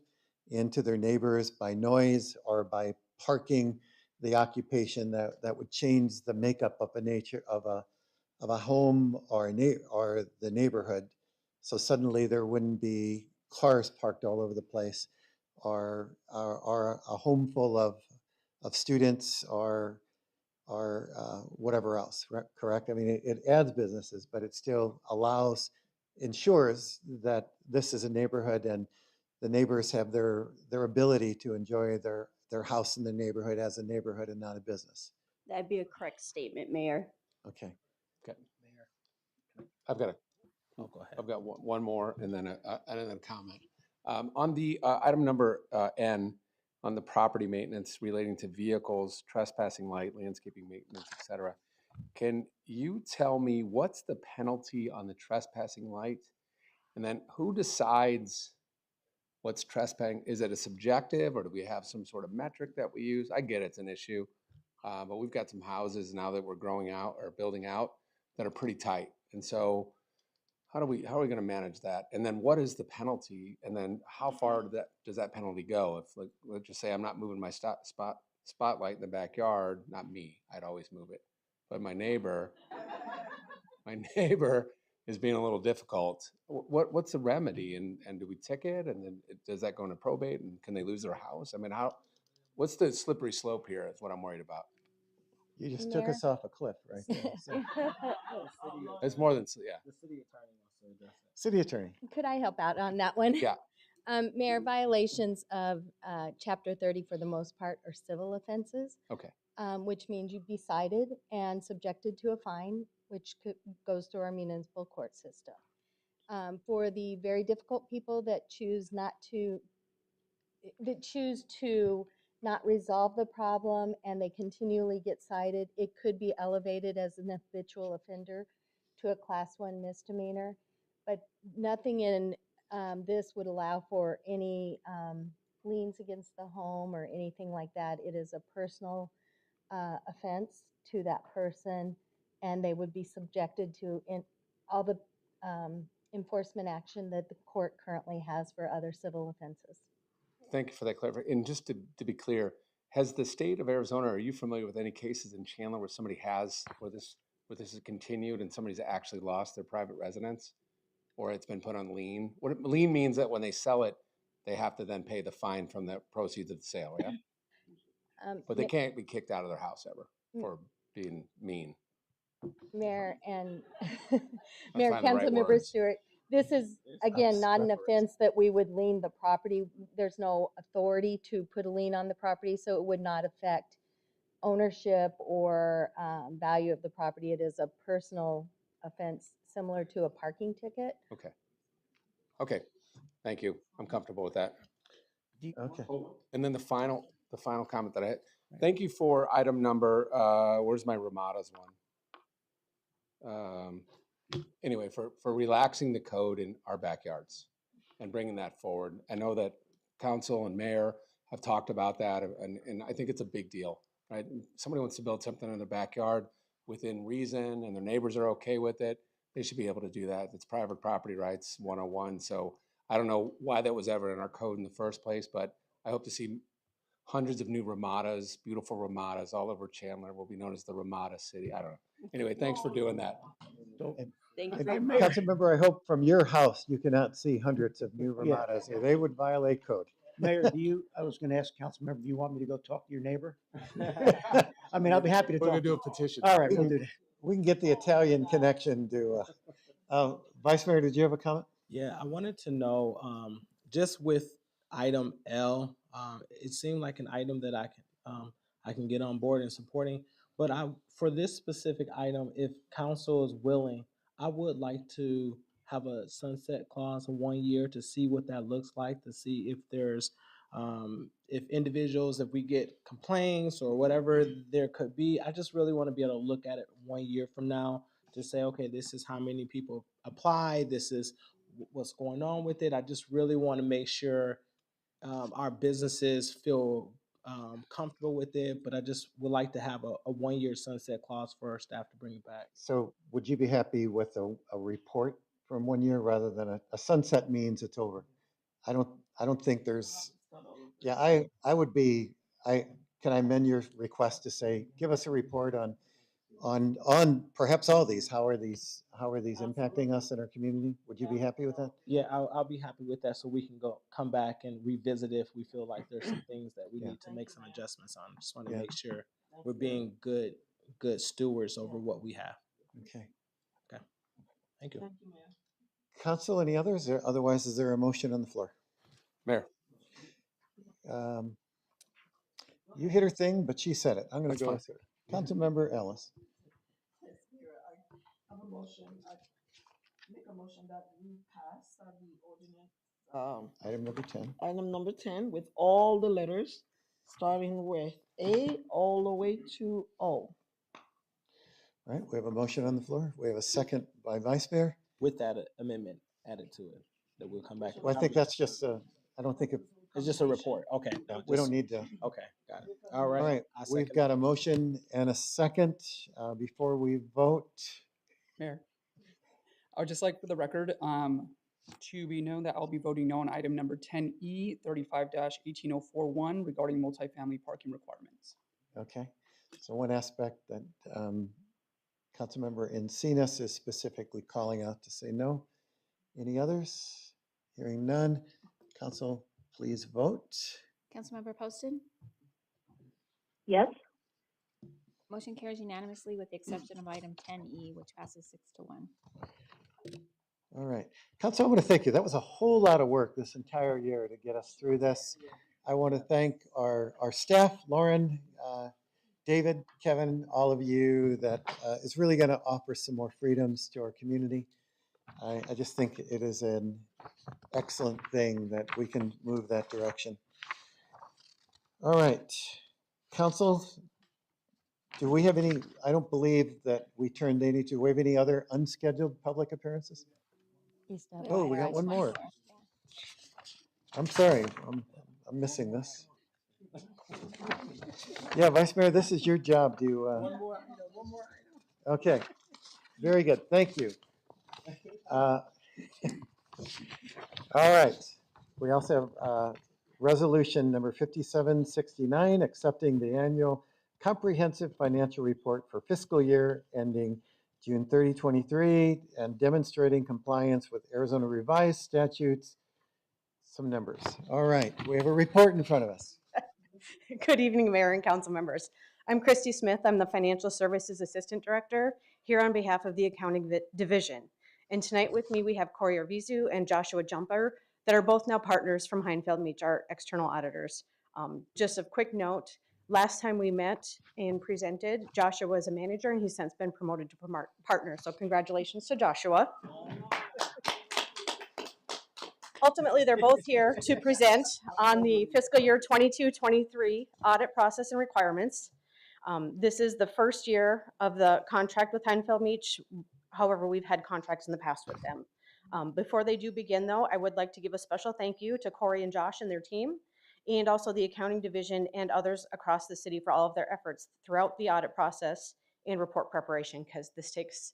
into their neighbors by noise or by parking the occupation that would change the makeup of a home or or the neighborhood. So suddenly there wouldn't be cars parked all over the place, or a home full of students or whatever else, correct? I mean, it adds businesses, but it still ensures that this is a neighborhood and the neighbors have their ability to enjoy their house in the neighborhood as a neighborhood and not a business. That'd be a correct statement, Mayor. Okay. Okay. I've got Oh, go ahead. I've got one more and then a comment. On the item number N, on the property maintenance relating to vehicles, trespassing light, landscaping maintenance, et cetera. Can you tell me what's the penalty on the trespassing light? And then who decides what's trespassing? Is it a subjective or do we have some sort of metric that we use? I get it's an issue, but we've got some houses now that we're growing out or building out that are pretty tight. And so how are we going to manage that? And then what is the penalty? And then how far does that penalty go? If, like, let's just say I'm not moving my spotlight in the backyard, not me, I'd always move it. But my neighbor is being a little difficult. What's the remedy? And do we ticket? And then does that go into probate? And can they lose their house? I mean, what's the slippery slope here is what I'm worried about. You just took us off a cliff right there. So. It's more than, yeah. The city attorney wants to address it. City attorney. Could I help out on that one? Yeah. Mayor, violations of Chapter 30 for the most part are civil offenses. Okay. Which means you'd be cited and subjected to a fine, which goes through our municipal court system. For the very difficult people that choose to not resolve the problem and they continually get cited, it could be elevated as an habitual offender to a class 1 misdemeanor. But nothing in this would allow for any liens against the home or anything like that. It is a personal offense to that person, and they would be subjected to all the enforcement action that the court currently has for other civil offenses. Thank you for that clarification. And just to be clear, has the state of Arizona, are you familiar with any cases in Chandler where somebody has, where this has continued and somebody's actually lost their private residence, or it's been put on lien? What lien means that when they sell it, they have to then pay the fine from the proceeds of the sale, yeah? But they can't be kicked out of their house ever for being mean. Mayor and I'm Mayor finding the right Councilmember words. Stewart, this is again not an offense that we would lien the property. There's no authority to put a lien on the property, so it would not affect ownership or value of the property. It is a personal offense similar to a parking ticket. Okay. Okay. Thank you. I'm comfortable with that. Okay. Oh, and then the final comment that I had. Thank you for item number, where's my Ramadas one? Anyway, for relaxing the code in our backyards and bringing that forward. I know that council and mayor have talked about that, and I think it's a big deal, right? Somebody wants to build something in their backyard within reason and their neighbors are okay with it, they should be able to do that. It's private property rights 101. So I don't know why that was ever in our code in the first place, but I hope to see hundreds of new Ramadas, beautiful Ramadas all over Chandler. Will be known as the Ramada City. I don't know. Anyway, thanks for doing that. Thank you And very much. Councilmember, I hope from your house, you cannot see hundreds of new Yeah. Ramadas here. They would violate code. Mayor, I was gonna ask Councilmember, do you want me to go talk to your neighbor? I mean, I'll be happy to We're talk. gonna do a petition. All right, we'll do that. We can get the Italian connection to, Vice Mayor, did you have a comment? Yeah, I wanted to know, just with item L, it seemed like an item that I can get on board in supporting. But for this specific item, if council is willing, I would like to have a sunset clause of 1 year to see what that looks like, to see if there's, if individuals, if we get complaints or whatever there could be. I just really want to be able to look at it 1 year from now to say, okay, this is how many people apply. This is what's going on with it. I just really want to make sure our businesses feel comfortable with it, but I just would like to have a 1 year sunset clause for our staff to bring it back. So would you be happy with a report from 1 year rather than a sunset means it's over? I don't think there's, yeah, I would be, can I amend your request to say, give us a report on perhaps all these, how are these impacting us in our community? Would you be happy with that? Yeah, I'll be happy with that, so we can come back and revisit if we feel like there's some things that we need to make some adjustments on. Just want to make sure we're being good stewards over what we have. Okay. Okay. Thank you. Council, any others? Otherwise, is there a motion on the floor? Mayor. You hit her thing, but she said it. I'm going That's to go fine. with her. Councilmember Ellis. Yes, Mayor, I have a motion, I make a motion that we pass the ordinance. Item number 10. Item number 10 with all the letters, starting with A all the way to O. All right, we have a motion on the floor. We have a second by Vice Mayor. With that amendment added to it, that we'll come back. Well, I think that's just I don't think it's just a report. Okay. We don't need to. Okay, got it. All right. All right, we've got a motion and a second. Before we vote. Mayor, I would just like for the record to be known that I'll be voting no on item number 10E 35-18041 regarding multifamily parking requirements. Okay, so one aspect that Councilmember Encinas is specifically calling out to say no. Any others? Hearing none. Council, please vote. Councilmember Poston? Yes. Motion carries unanimously with the exception of item 10E, which passes 6-1. All right. Council, I want to thank you. That was a whole lot of work this entire year to get us through this. I want to thank our staff, Lauren, David, Kevin, all of you, that is really going to offer some more freedoms to our community. I just think it is an excellent thing that we can move that direction. All right. Council, do we have any, I don't believe that we turned any, do we have any other unscheduled public appearances? Oh, we got one more. I'm sorry, I'm missing this. Yeah, Vice Mayor, this is your job to, One more item. okay, very good, thank you. All right, we also have resolution number 5769, accepting the annual comprehensive financial report for fiscal year ending June 30, 23, and demonstrating compliance with Arizona revised statutes. Some numbers. All right, we have a report in front of us. Good evening, Mayor and council members. I'm Christy Smith. I'm the Financial Services Assistant Director here on behalf of the Accounting Division. And tonight with me, we have Corey Arvizu and Joshua Jumper that are both now partners from Heinfeld Meach, our external auditors. Just a quick note, last time we met and presented, Joshua was a manager and he's since been promoted to partner. So congratulations to Joshua. Ultimately, they're both here to present on the fiscal year 22-23 audit process and requirements. This is the first year of the contract with Heinfeld Meach. However, we've had contracts in the past with them. Before they do begin, though, I would like to give a special thank you to Corey and Josh and their team, and also the accounting division and others across the city for all of their efforts throughout the audit process and report preparation, because this takes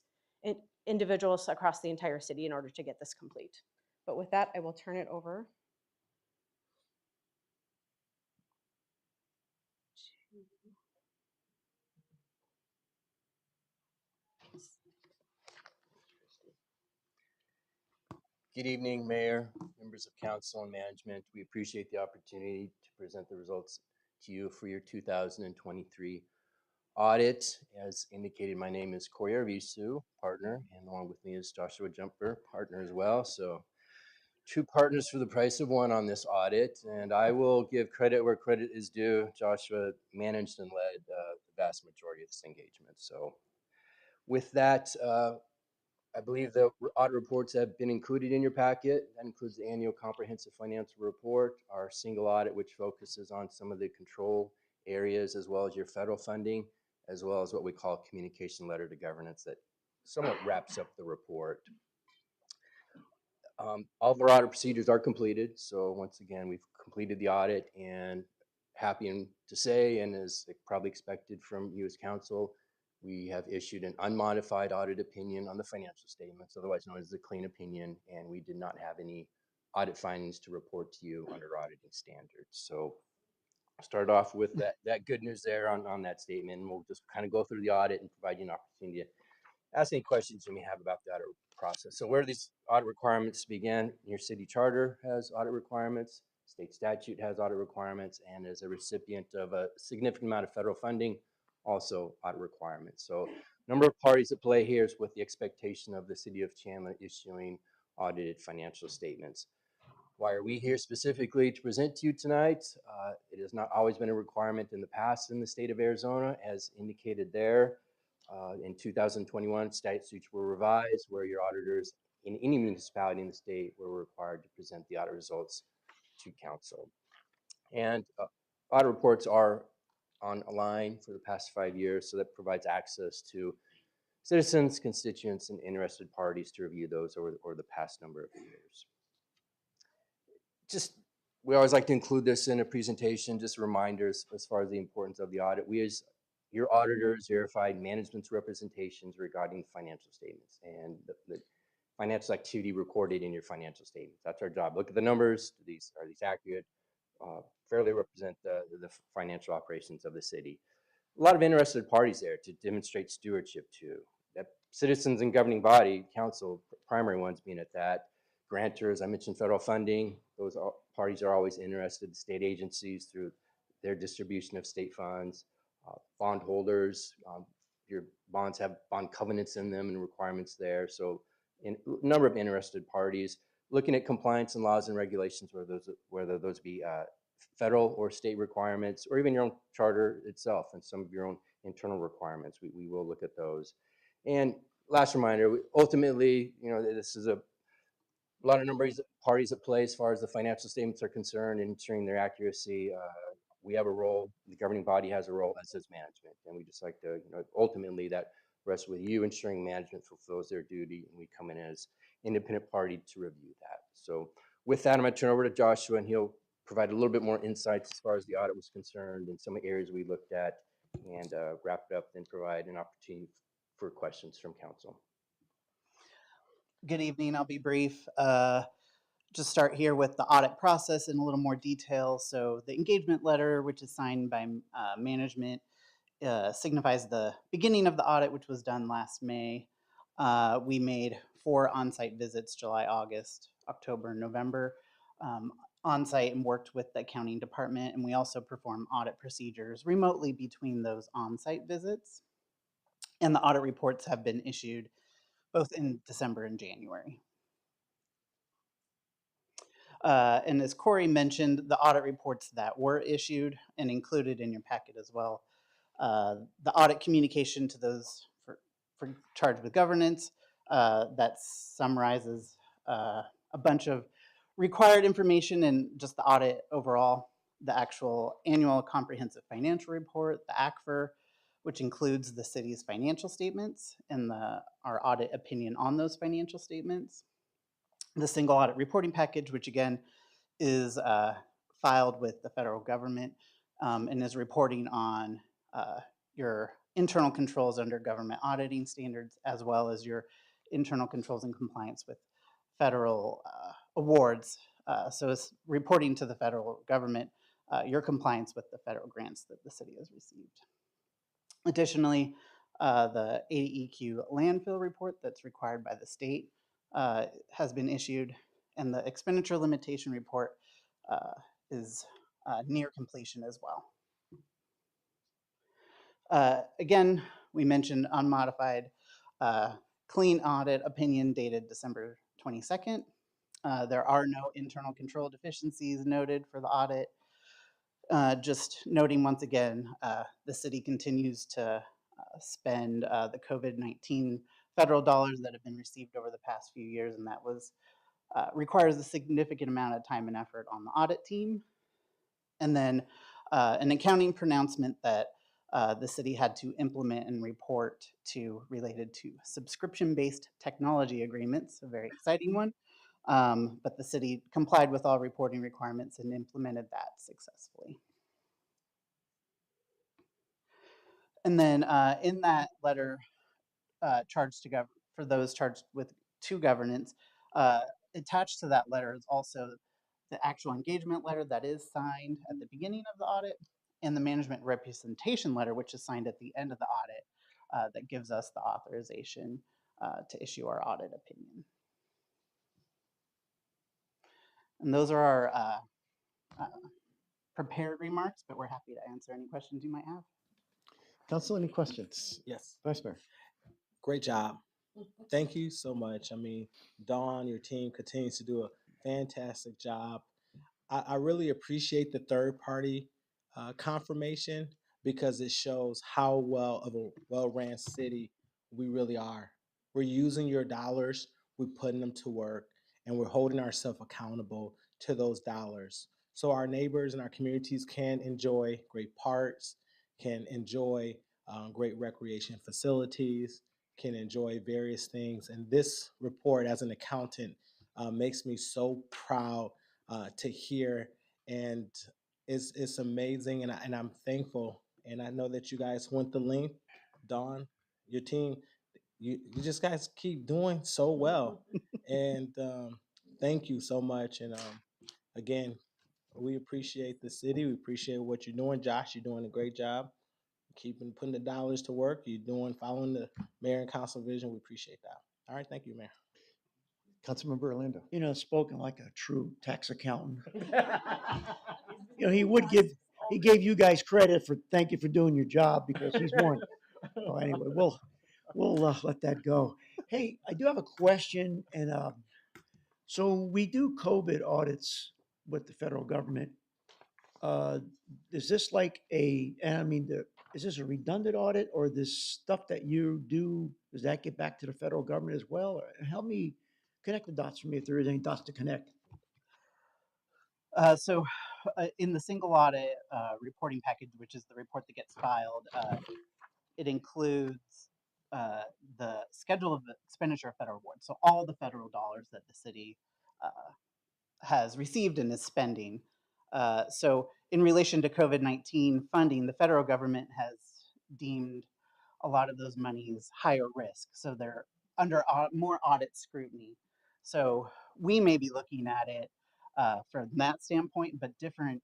individuals across the entire city in order to get this complete. But with that, I will turn it over. Good evening, Mayor, members of council and management. We appreciate the opportunity to present the results to you for your 2023 audit. As indicated, my name is Corey Arvizu, partner, and along with me is Joshua Jumper, partner as well. So 2 partners for the price of 1 on this audit, and I will give credit where credit is due. Joshua managed and led the vast majority of this engagement. So with that, I believe the audit reports have been included in your packet. That includes the annual comprehensive financial report, our single audit, which focuses on some of the control areas, as well as your federal funding, as well as what we call communication letter to governance that somewhat wraps up the report. All of our audit procedures are completed. So once again, we've completed the audit, and happy to say, and as probably expected from you as council, we have issued an unmodified audit opinion on the financial statements, otherwise known as the clean opinion, and we did not have any audit findings to report to you under auditing standards. So I'll start off with that good news there on that statement, and we'll just kind of go through the audit and provide you an opportunity to ask any questions you may have about the audit process. So where these audit requirements begin, your city charter has audit requirements, state statute has audit requirements, and as a recipient of a significant amount of federal funding, also audit requirements. So number of parties at play here is with the expectation of the city of Chandler issuing audited financial statements. Why are we here specifically to present to you tonight? It has not always been a requirement in the past in the state of Arizona, as indicated there. In 2021, statutes were revised where your auditors in any municipality in the state were required to present the audit results to council. And audit reports are online for the past 5 years, so that provides access to citizens, constituents, and interested parties to review those over the past number of years. We always like to include this in a presentation, just reminders as far as the importance of the audit. We as your auditors verified management's representations regarding financial statements and the financial activity recorded in your financial statements. That's our job. Look at the numbers. Are these accurate? Fairly represent the financial operations of the city. A lot of interested parties there to demonstrate stewardship to. That citizens and governing body, council, primary ones being at that. Grantors, I mentioned federal funding. Those parties are always interested. State agencies through their distribution of state funds. Bondholders, your bonds have bond covenants in them and requirements there. So a number of interested parties looking at compliance and laws and regulations, whether those be federal or state requirements, or even your own charter itself and some of your own internal requirements. We will look at those. And last reminder, ultimately, this is a lot of numbers parties at play as far as the financial statements are concerned, ensuring their accuracy, We have a role, the governing body has a role, as does management. And we just like to, ultimately that rests with you ensuring management fulfills their duty, and we come in as independent party to review that. So with that, I'm going to turn over to Joshua, and he'll provide a little bit more insights as far as the audit was concerned and some areas we looked at, and wrap it up, then provide an opportunity for questions from council. Good evening. I'll be brief. Just start here with the audit process in a little more detail. So the engagement letter, which is signed by management, signifies the beginning of the audit, which was done last May. We made 4 on-site visits, July, August, October, November, on-site, and worked with the accounting department. And we also perform audit procedures remotely between those on-site visits. And the audit reports have been issued both in December and January. And as Corey mentioned, the audit reports that were issued and included in your packet as well. The audit communication to those for charged with governance that summarizes a bunch of required information and just the audit overall, the actual annual comprehensive financial report, the ACFR, which includes the city's financial statements and our audit opinion on those financial statements. The single audit reporting package, which again is filed with the federal government and is reporting on your internal controls under government auditing standards, as well as your internal controls and compliance with federal awards. So it's reporting to the federal government your compliance with the federal grants that the city has received. Additionally, the AEQ landfill report that's required by the state has been issued, and the expenditure limitation report is near completion as well. Again, we mentioned unmodified clean audit opinion dated December 22nd. There are no internal control deficiencies noted for the audit. Just noting once again, the city continues to spend the COVID-19 federal dollars that have been received over the past few years, and that requires a significant amount of time and effort on the audit team. And then an accounting pronouncement that the city had to implement and report to related to subscription-based technology agreements, a very exciting one. But the city complied with all reporting requirements and implemented that successfully. And then in that letter for those charged with governance, attached to that letter is also the actual engagement letter that is signed at the beginning of the audit, and the management representation letter, which is signed at the end of the audit, that gives us the authorization to issue our audit opinion. And those are our prepared remarks, but we're happy to answer any questions you might have. Council, any questions? Yes. Vice Mayor. Great job. Thank you so much. I mean, Dawn, your team continues to do a fantastic job. I really appreciate the third-party confirmation, because it shows how well of a well-ran city we really are. We're using your dollars, we're putting them to work, and we're holding ourselves accountable to those dollars. So our neighbors and our communities can enjoy great parks, can enjoy great recreation facilities, can enjoy various things. And this report, as an accountant, makes me so proud to hear, and it's amazing, and I'm thankful, and I know that you guys went the length. Dawn, your team, you just guys keep doing so well, and thank you so much. And again, we appreciate the city. We appreciate what you're doing. Josh, you're doing a great job. Putting the dollars to work. Following the mayor and council vision. We appreciate that. All right, thank you, Mayor. Councilmember Orlando. Spoken like a true tax accountant. He gave you guys credit for, thank you for doing your job, because he's one. Well, anyway, we'll let that go. Hey, I do have a question, and so we do COVID audits with the federal government. Is this is this a redundant audit, or this stuff that you do, does that get back to the federal government as well? Help me connect the dots for me if there is any dots to connect. So in the single audit reporting package, which is the report that gets filed, it includes the schedule of expenditure of federal awards. So all the federal dollars that the city has received and is spending. So in relation to COVID-19 funding, the federal government has deemed a lot of those monies higher risk. So they're under more audit scrutiny. So we may be looking at it from that standpoint, but different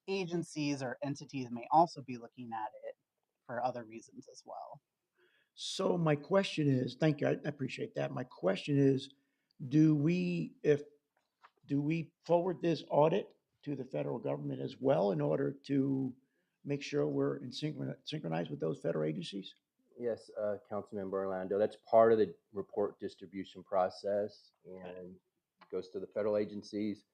agencies or entities may also be looking at it for other reasons as well. So my question is, thank you, I appreciate that. My question is, do we forward this audit to the federal government as well in order to make sure we're synchronized with those federal agencies? Yes, Councilmember Orlando, that's part of the report distribution process and goes to the federal agencies.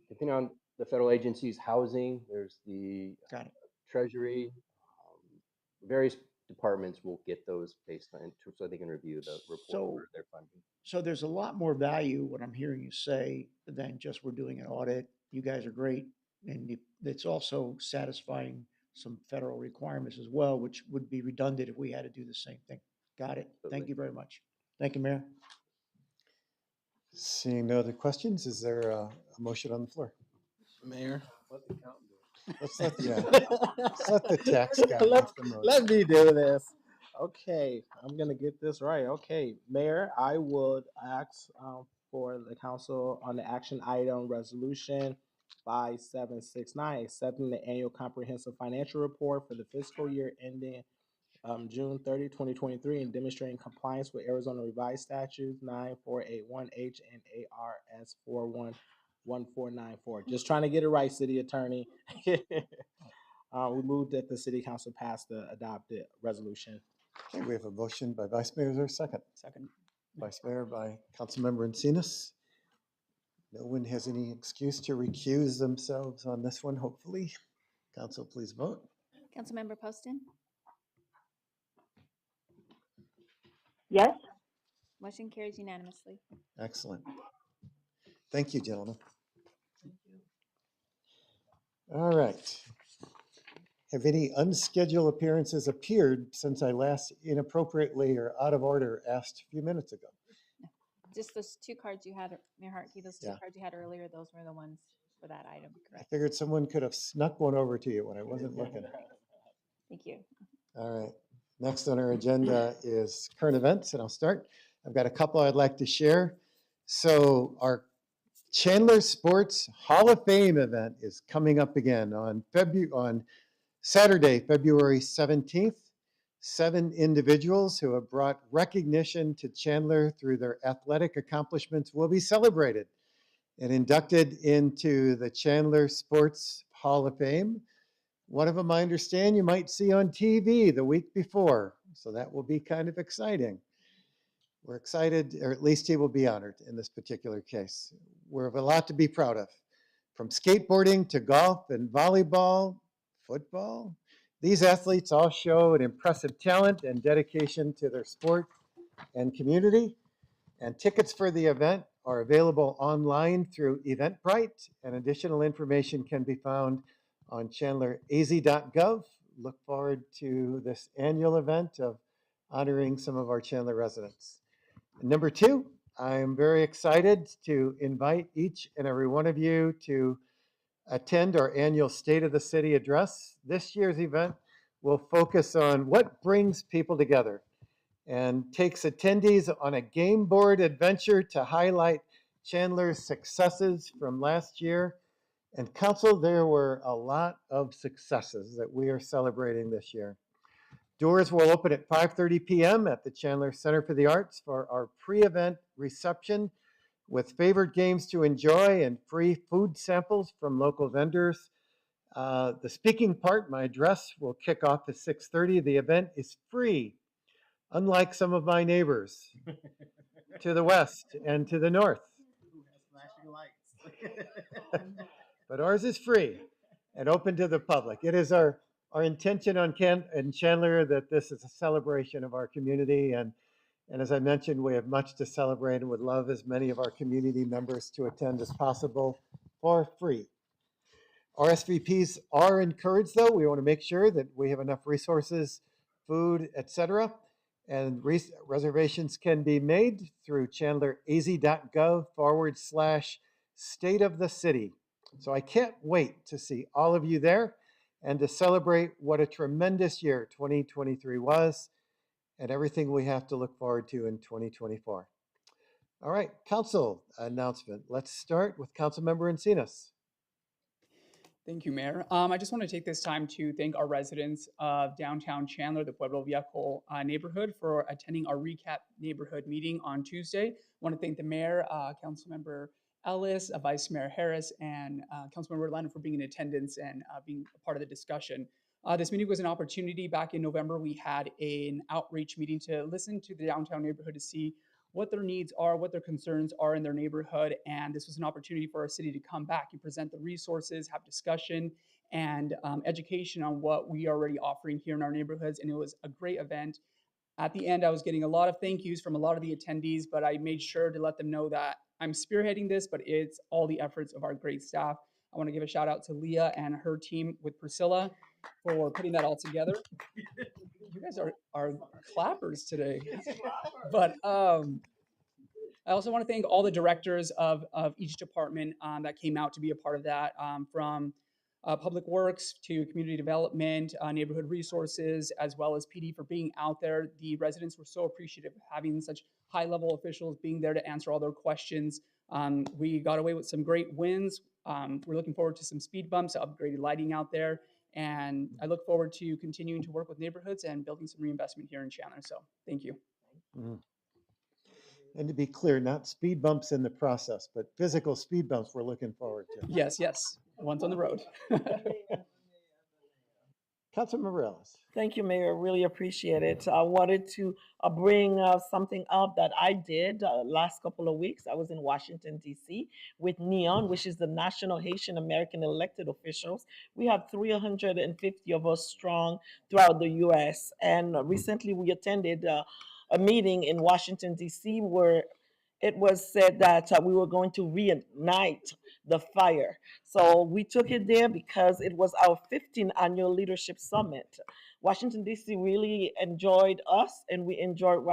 Depending on the federal agencies' housing, there's the Treasury. Various departments will get those based on, so they can review the report for their funding. So there's a lot more value, what I'm hearing you say, than just we're doing an audit. You guys are great. And it's also satisfying some federal requirements as well, which would be redundant if we had to do the same thing. Got it. Thank you very much. Thank you, Mayor. Seeing no other questions, is there a motion on the floor? Mayor. Let's let the tax guy make the motion. Let me do this. Okay, I'm gonna get this right. Okay, Mayor, I would ask for the council on the action item resolution 5769, accepting the annual comprehensive financial report for the fiscal year ending June 30, 2023, and demonstrating compliance with Arizona Revised Statutes 9481H and ARS 411494. Just trying to get it right, City Attorney. We moved that the City Council pass the adopted resolution. Okay, we have a motion by Vice Mayor. Is there a second? Second. Vice Mayor by Councilmember Encinas. No one has any excuse to recuse themselves on this one, hopefully. Council, please vote. Councilmember Poston? Yes. Motion carries unanimously. Excellent. Thank you, gentlemen. All right. Have any unscheduled appearances appeared since I last inappropriately or out of order asked a few minutes ago? Just those two cards you had, Mayor Hartke, those two Yeah. cards you had earlier, those were the ones for that item, I correct? figured someone could have snuck one over to you when I wasn't looking. Thank you. All right. Next on our agenda is current events, and I'll start. I've got a couple I'd like to share. So our Chandler Sports Hall of Fame event is coming up again on Saturday, February 17th. 7 individuals who have brought recognition to Chandler through their athletic accomplishments will be celebrated and inducted into the Chandler Sports Hall of Fame. One of them, I understand, you might see on TV the week before, so that will be kind of exciting. We're excited, or at least he will be honored in this particular case. We have a lot to be proud of, from skateboarding to golf and volleyball, football. These athletes all show an impressive talent and dedication to their sport and community. And tickets for the event are available online through Eventbrite, and additional information can be found on chandleraz.gov. Look forward to this annual event of honoring some of our Chandler residents. And number 2, I am very excited to invite each and every one of you to attend our annual State of the City address. This year's event will focus on what brings people together and takes attendees on a game board adventure to highlight Chandler's successes from last year. And council, there were a lot of successes that we are celebrating this year. Doors will open at 5:30 p.m. at the Chandler Center for the Arts for our pre-event reception with favorite games to enjoy and free food samples from local vendors. The speaking part, my address, will kick off at 6:30. The event is free, unlike some of my neighbors to the west and to the north. But ours is free and open to the public. It is our intention in Chandler that this is a celebration of our community. And as I mentioned, we have much to celebrate and would love as many of our community members to attend as possible for free. RSVPs are encouraged, though. We want to make sure that we have enough resources, food, etc. And reservations can be made through chandleraz.gov/state of the city. So I can't wait to see all of you there and to celebrate what a tremendous year 2023 was and everything we have to look forward to in 2024. All right, council announcement. Let's start with Councilmember Encinas. Thank you, Mayor. I just want to take this time to thank our residents of downtown Chandler, the Pueblo Viejo neighborhood, for attending our recap neighborhood meeting on Tuesday. I want to thank the mayor, Councilmember Ellis, Vice Mayor Harris, and Councilmember Leonard for being in attendance and being a part of the discussion. This meeting was an opportunity. Back in November, we had an outreach meeting to listen to the downtown neighborhood to see what their needs are, what their concerns are in their neighborhood. And this was an opportunity for our city to come back and present the resources, have discussion and education on what we are already offering here in our neighborhoods. And it was a great event. At the end, I was getting a lot of thank yous from a lot of the attendees, but I made sure to let them know that I'm spearheading this, but it's all the efforts of our great staff. I want to give a shout out to Leah and her team with Priscilla for putting that all together. You guys are clappers today. But I also want to thank all the directors of each department that came out to be a part of that, from Public Works to Community Development, Neighborhood Resources, as well as PD for being out there. The residents were so appreciative of having such high-level officials being there to answer all their questions. We got away with some great wins. We're looking forward to some speed bumps, upgraded lighting out there. And I look forward to continuing to work with neighborhoods and building some reinvestment here in Chandler. So thank you. And to be clear, not speed bumps in the process, but physical speed bumps we're looking forward to. Yes, yes. One's on the road. Councilmember Ellis. Thank you, Mayor. Really appreciate it. I wanted to bring something up that I did last couple of weeks. I was in Washington, D.C. with NEON, which is the National Haitian American Elected Officials. We have 350 of us strong throughout the U.S. And recently we attended a meeting in Washington, D.C. where it was said that we were going to reignite the fire. So we took it there because it was our 15th annual leadership summit. Washington, D.C. really enjoyed us and we enjoyed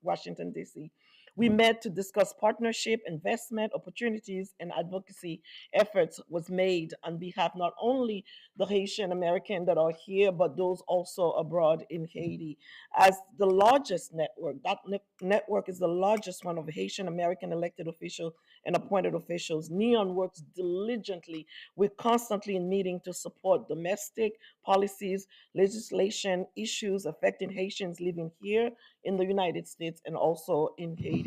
Washington, D.C. We met to discuss partnership, investment, opportunities, and advocacy efforts was made on behalf not only the Haitian American that are here, but those also abroad in Haiti. As the largest network, that network is the largest one of Haitian American elected officials and appointed officials. NEON works diligently. We're constantly in meeting to support domestic policies, legislation, issues affecting Haitians living here in the United States and also in Haiti.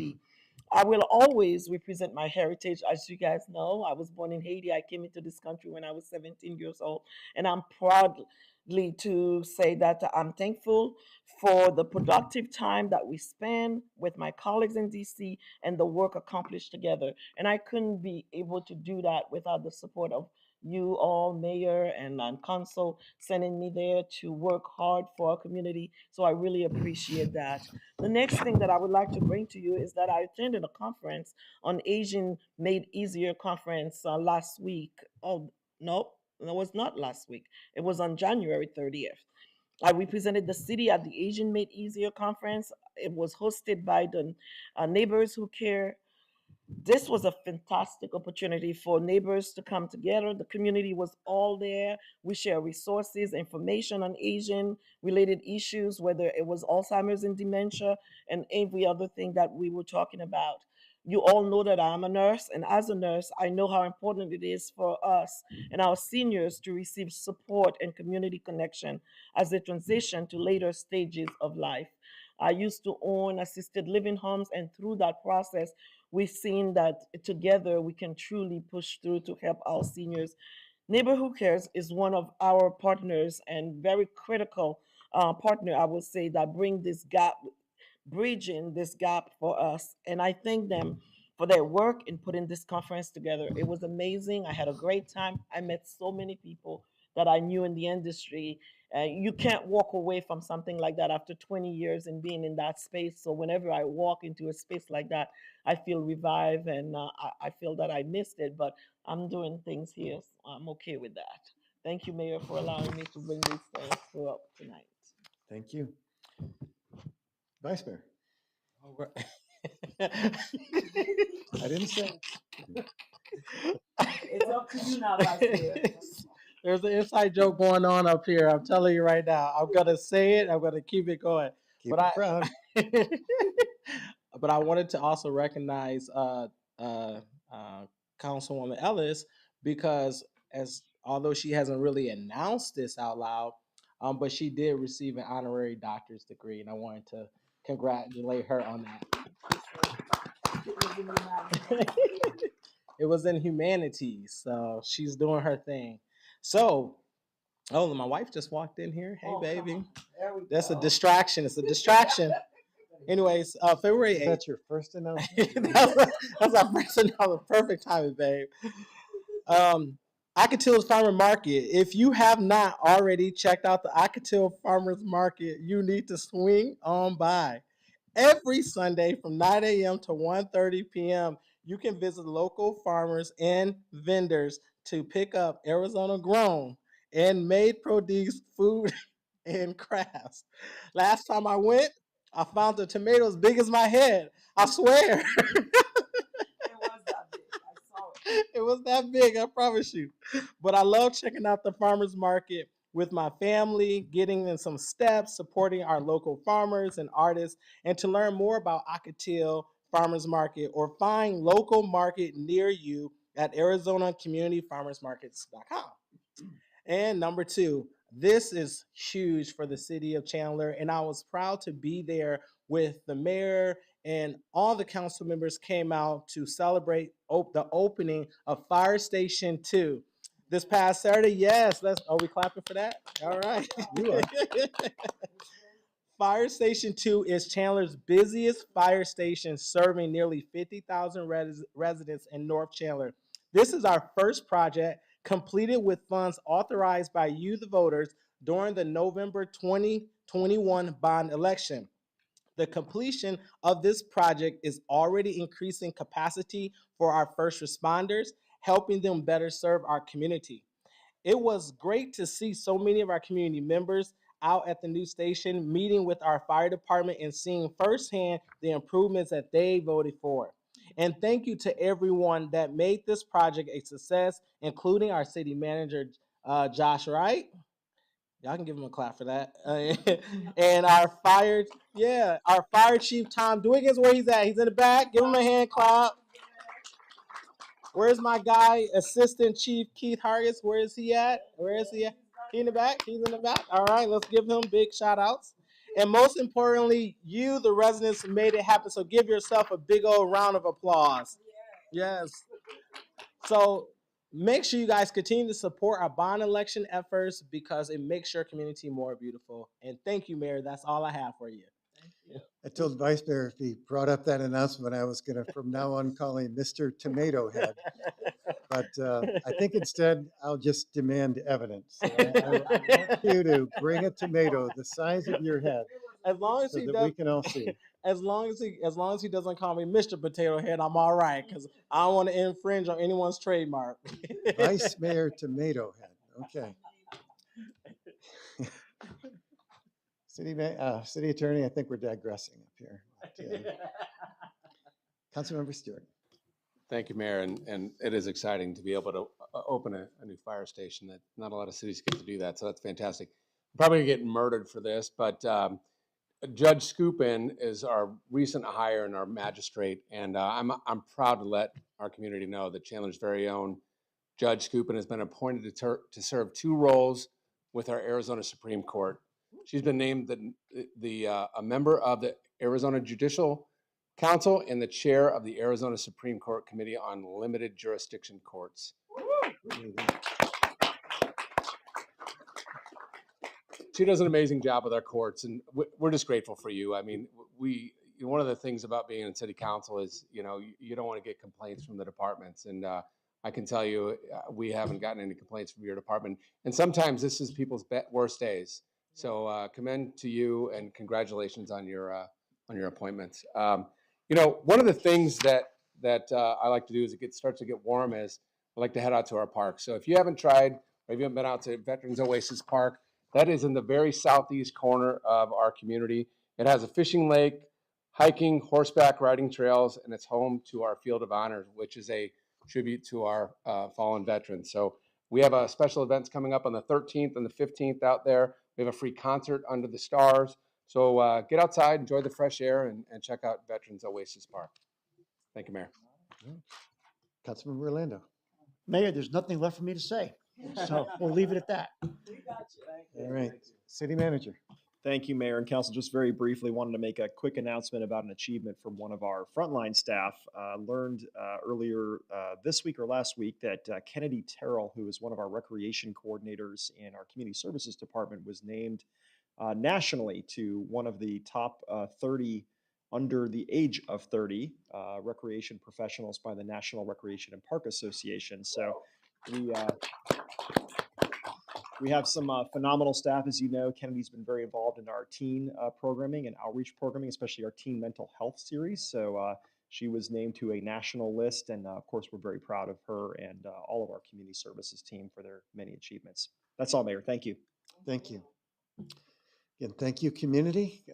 I will always represent my heritage. As you guys know, I was born in Haiti. I came into this country when I was 17 years old, and I'm proudly to say that I'm thankful for the productive time that we spend with my colleagues in DC and the work accomplished together. And I couldn't be able to do that without the support of you all, mayor and council, sending me there to work hard for our community. So I really appreciate that. The next thing that I would like to bring to you is that I attended a conference on Asian Made Easier conference last week. Oh, no, it was not last week. It was on January 30th. I represented the city at the Asian Made Easier conference. It was hosted by the Neighbors Who Care. This was a fantastic opportunity for neighbors to come together. The community was all there. We share resources, information on Asian related issues, whether it was Alzheimer's and dementia and every other thing that we were talking about. You all know that I'm a nurse, and as a nurse, I know how important it is for us and our seniors to receive support and community connection as they transition to later stages of life. I used to own assisted living homes, and through that process, we've seen that together we can truly push through to help our seniors. Neighbor Who Cares is one of our partners and very critical partner, I will say, that bring this gap, bridging this gap for us. And I thank them for their work in putting this conference together. It was amazing. I had a great time. I met so many people that I knew in the industry. You can't walk away from something like that after 20 years and being in that space. So whenever I walk into a space like that, I feel revived, and I feel that I missed it, but I'm doing things here. So I'm okay with that. Thank you, Mayor, for allowing me to bring these things up tonight. Thank you. Vice Mayor. I didn't say. It's up to you now, Vice Mayor. There's an inside joke going on up here. I'm telling you right now. I'm gonna say it. I'm gonna keep it going. Keep it proud. But I wanted to also recognize Councilwoman Ellis, because although she hasn't really announced this out loud, but she did receive an honorary doctor's degree, and I wanted to congratulate her on that. It was in humanities, so she's doing her thing. So, oh, my wife just walked in here. Hey, baby. That's a distraction. It's a distraction. Anyways, February 8th. That's your first announcement? That's our first announcement. Perfect timing, babe. Ocotillo's Farmer Market. If you have not already checked out the Ocotillo Farmers Market, you need to swing on by. Every Sunday from 9 a.m. to 1:30 p.m., you can visit local farmers and vendors to pick up Arizona grown and made produce, food, and crafts. Last time I went, I found the tomatoes big as my head. I swear. It was that big, I promise you. But I love checking out the farmers market with my family, getting in some steps, supporting our local farmers and artists, and to learn more about Ocotillo Farmers Market, or find local market near you at ArizonaCommunityFarmersMarkets.com. And number 2, this is huge for the city of Chandler, and I was proud to be there with the mayor, and all the council members came out to celebrate the opening of Fire Station 2 this past Saturday. Yes, are we clapping for that? All right. You are. Fire Station 2 is Chandler's busiest fire station, serving nearly 50,000 residents in North Chandler. This is our first project completed with funds authorized by you, the voters, during the November 2021 bond election. The completion of this project is already increasing capacity for our first responders, helping them better serve our community. It was great to see so many of our community members out at the new station, meeting with our fire department and seeing firsthand the improvements that they voted for. And thank you to everyone that made this project a success, including our city manager, Josh Wright. Y'all can give him a clap for that. And our fire chief, Tom Dwiggins, where he's at. He's in the back. Give him a hand clap. Where's my guy, Assistant Chief Keith Hargis? Where is he at? Where is he at? He in the back? He's in the back. All right, let's give him big shout outs. And most importantly, you, the residents, made it happen. So give yourself a big old round of applause. Yes. So make sure you guys continue to support our bond election efforts, because it makes your community more beautiful. And thank you, Mayor. That's all I have for you. I told Vice Mayor if he brought up that announcement, I was going to from now on call him Mr. Tomato Head. But I think instead I'll just demand evidence. So I want you to bring a tomato the size of your head, as long as so he that does, we can all see. As long as he doesn't call me Mr. Potato Head, I'm all right, because I don't want to infringe on anyone's trademark. Vice Mayor Tomato Head. Okay. City Attorney, I think we're digressing up here. Councilmember Stewart. Thank you, Mayor, and it is exciting to be able to open a new fire station. That not a lot of cities get to do that, so that's fantastic. Probably gonna get murdered for this, but Judge Scoopin is our recent hire and our magistrate, and I'm proud to let our community know that Chandler's very own Judge Scoopin has been appointed to serve 2 roles with our Arizona Supreme Court. She's been named a member of the Arizona Judicial Council and the chair of the Arizona Supreme Court Committee on Limited Jurisdiction Courts. She does an amazing job with our courts, and we're just grateful for you. I mean, one of the things about being in city council is, you don't want to get complaints from the departments, and I can tell you, we haven't gotten any complaints from your department. And sometimes this is people's worst days. So commend to you and congratulations on your appointments. You know, one of the things that I like to do as it starts to get warm is I like to head out to our park. So if you haven't tried, or if you haven't been out to Veterans Oasis Park, that is in the very southeast corner of our community. It has a fishing lake, hiking, horseback riding trails, and it's home to our Field of Honor, which is a tribute to our fallen veterans. So we have special events coming up on the 13th and the 15th out there. We have a free concert under the stars. So get outside, enjoy the fresh air, and check out Veterans Oasis Park. Thank you, Mayor. Councilmember Orlando. Mayor, there's nothing left for me to say, so we'll leave it at that. All right, City Manager. Thank you, Mayor and Council. Just very briefly, wanted to make a quick announcement about an achievement from one of our frontline staff. Learned earlier this week or last week that Kennedy Terrell, who is one of our recreation coordinators in our community services department, was named nationally to one of the top 30 under the age of 30 recreation professionals by the National Recreation and Park Association. So we have some phenomenal staff. As you know, Kennedy's been very involved in our teen programming and outreach programming, especially our teen mental health series. So she was named to a national list. And of course, we're very proud of her and all of our community services team for their many achievements. That's all, Mayor. Thank you. Thank you. Again, thank you, community.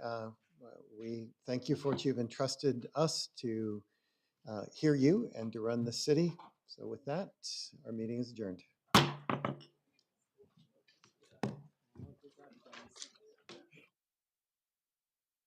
We thank you for what you've entrusted us to hear you and to run the city. So with that, our meeting is adjourned.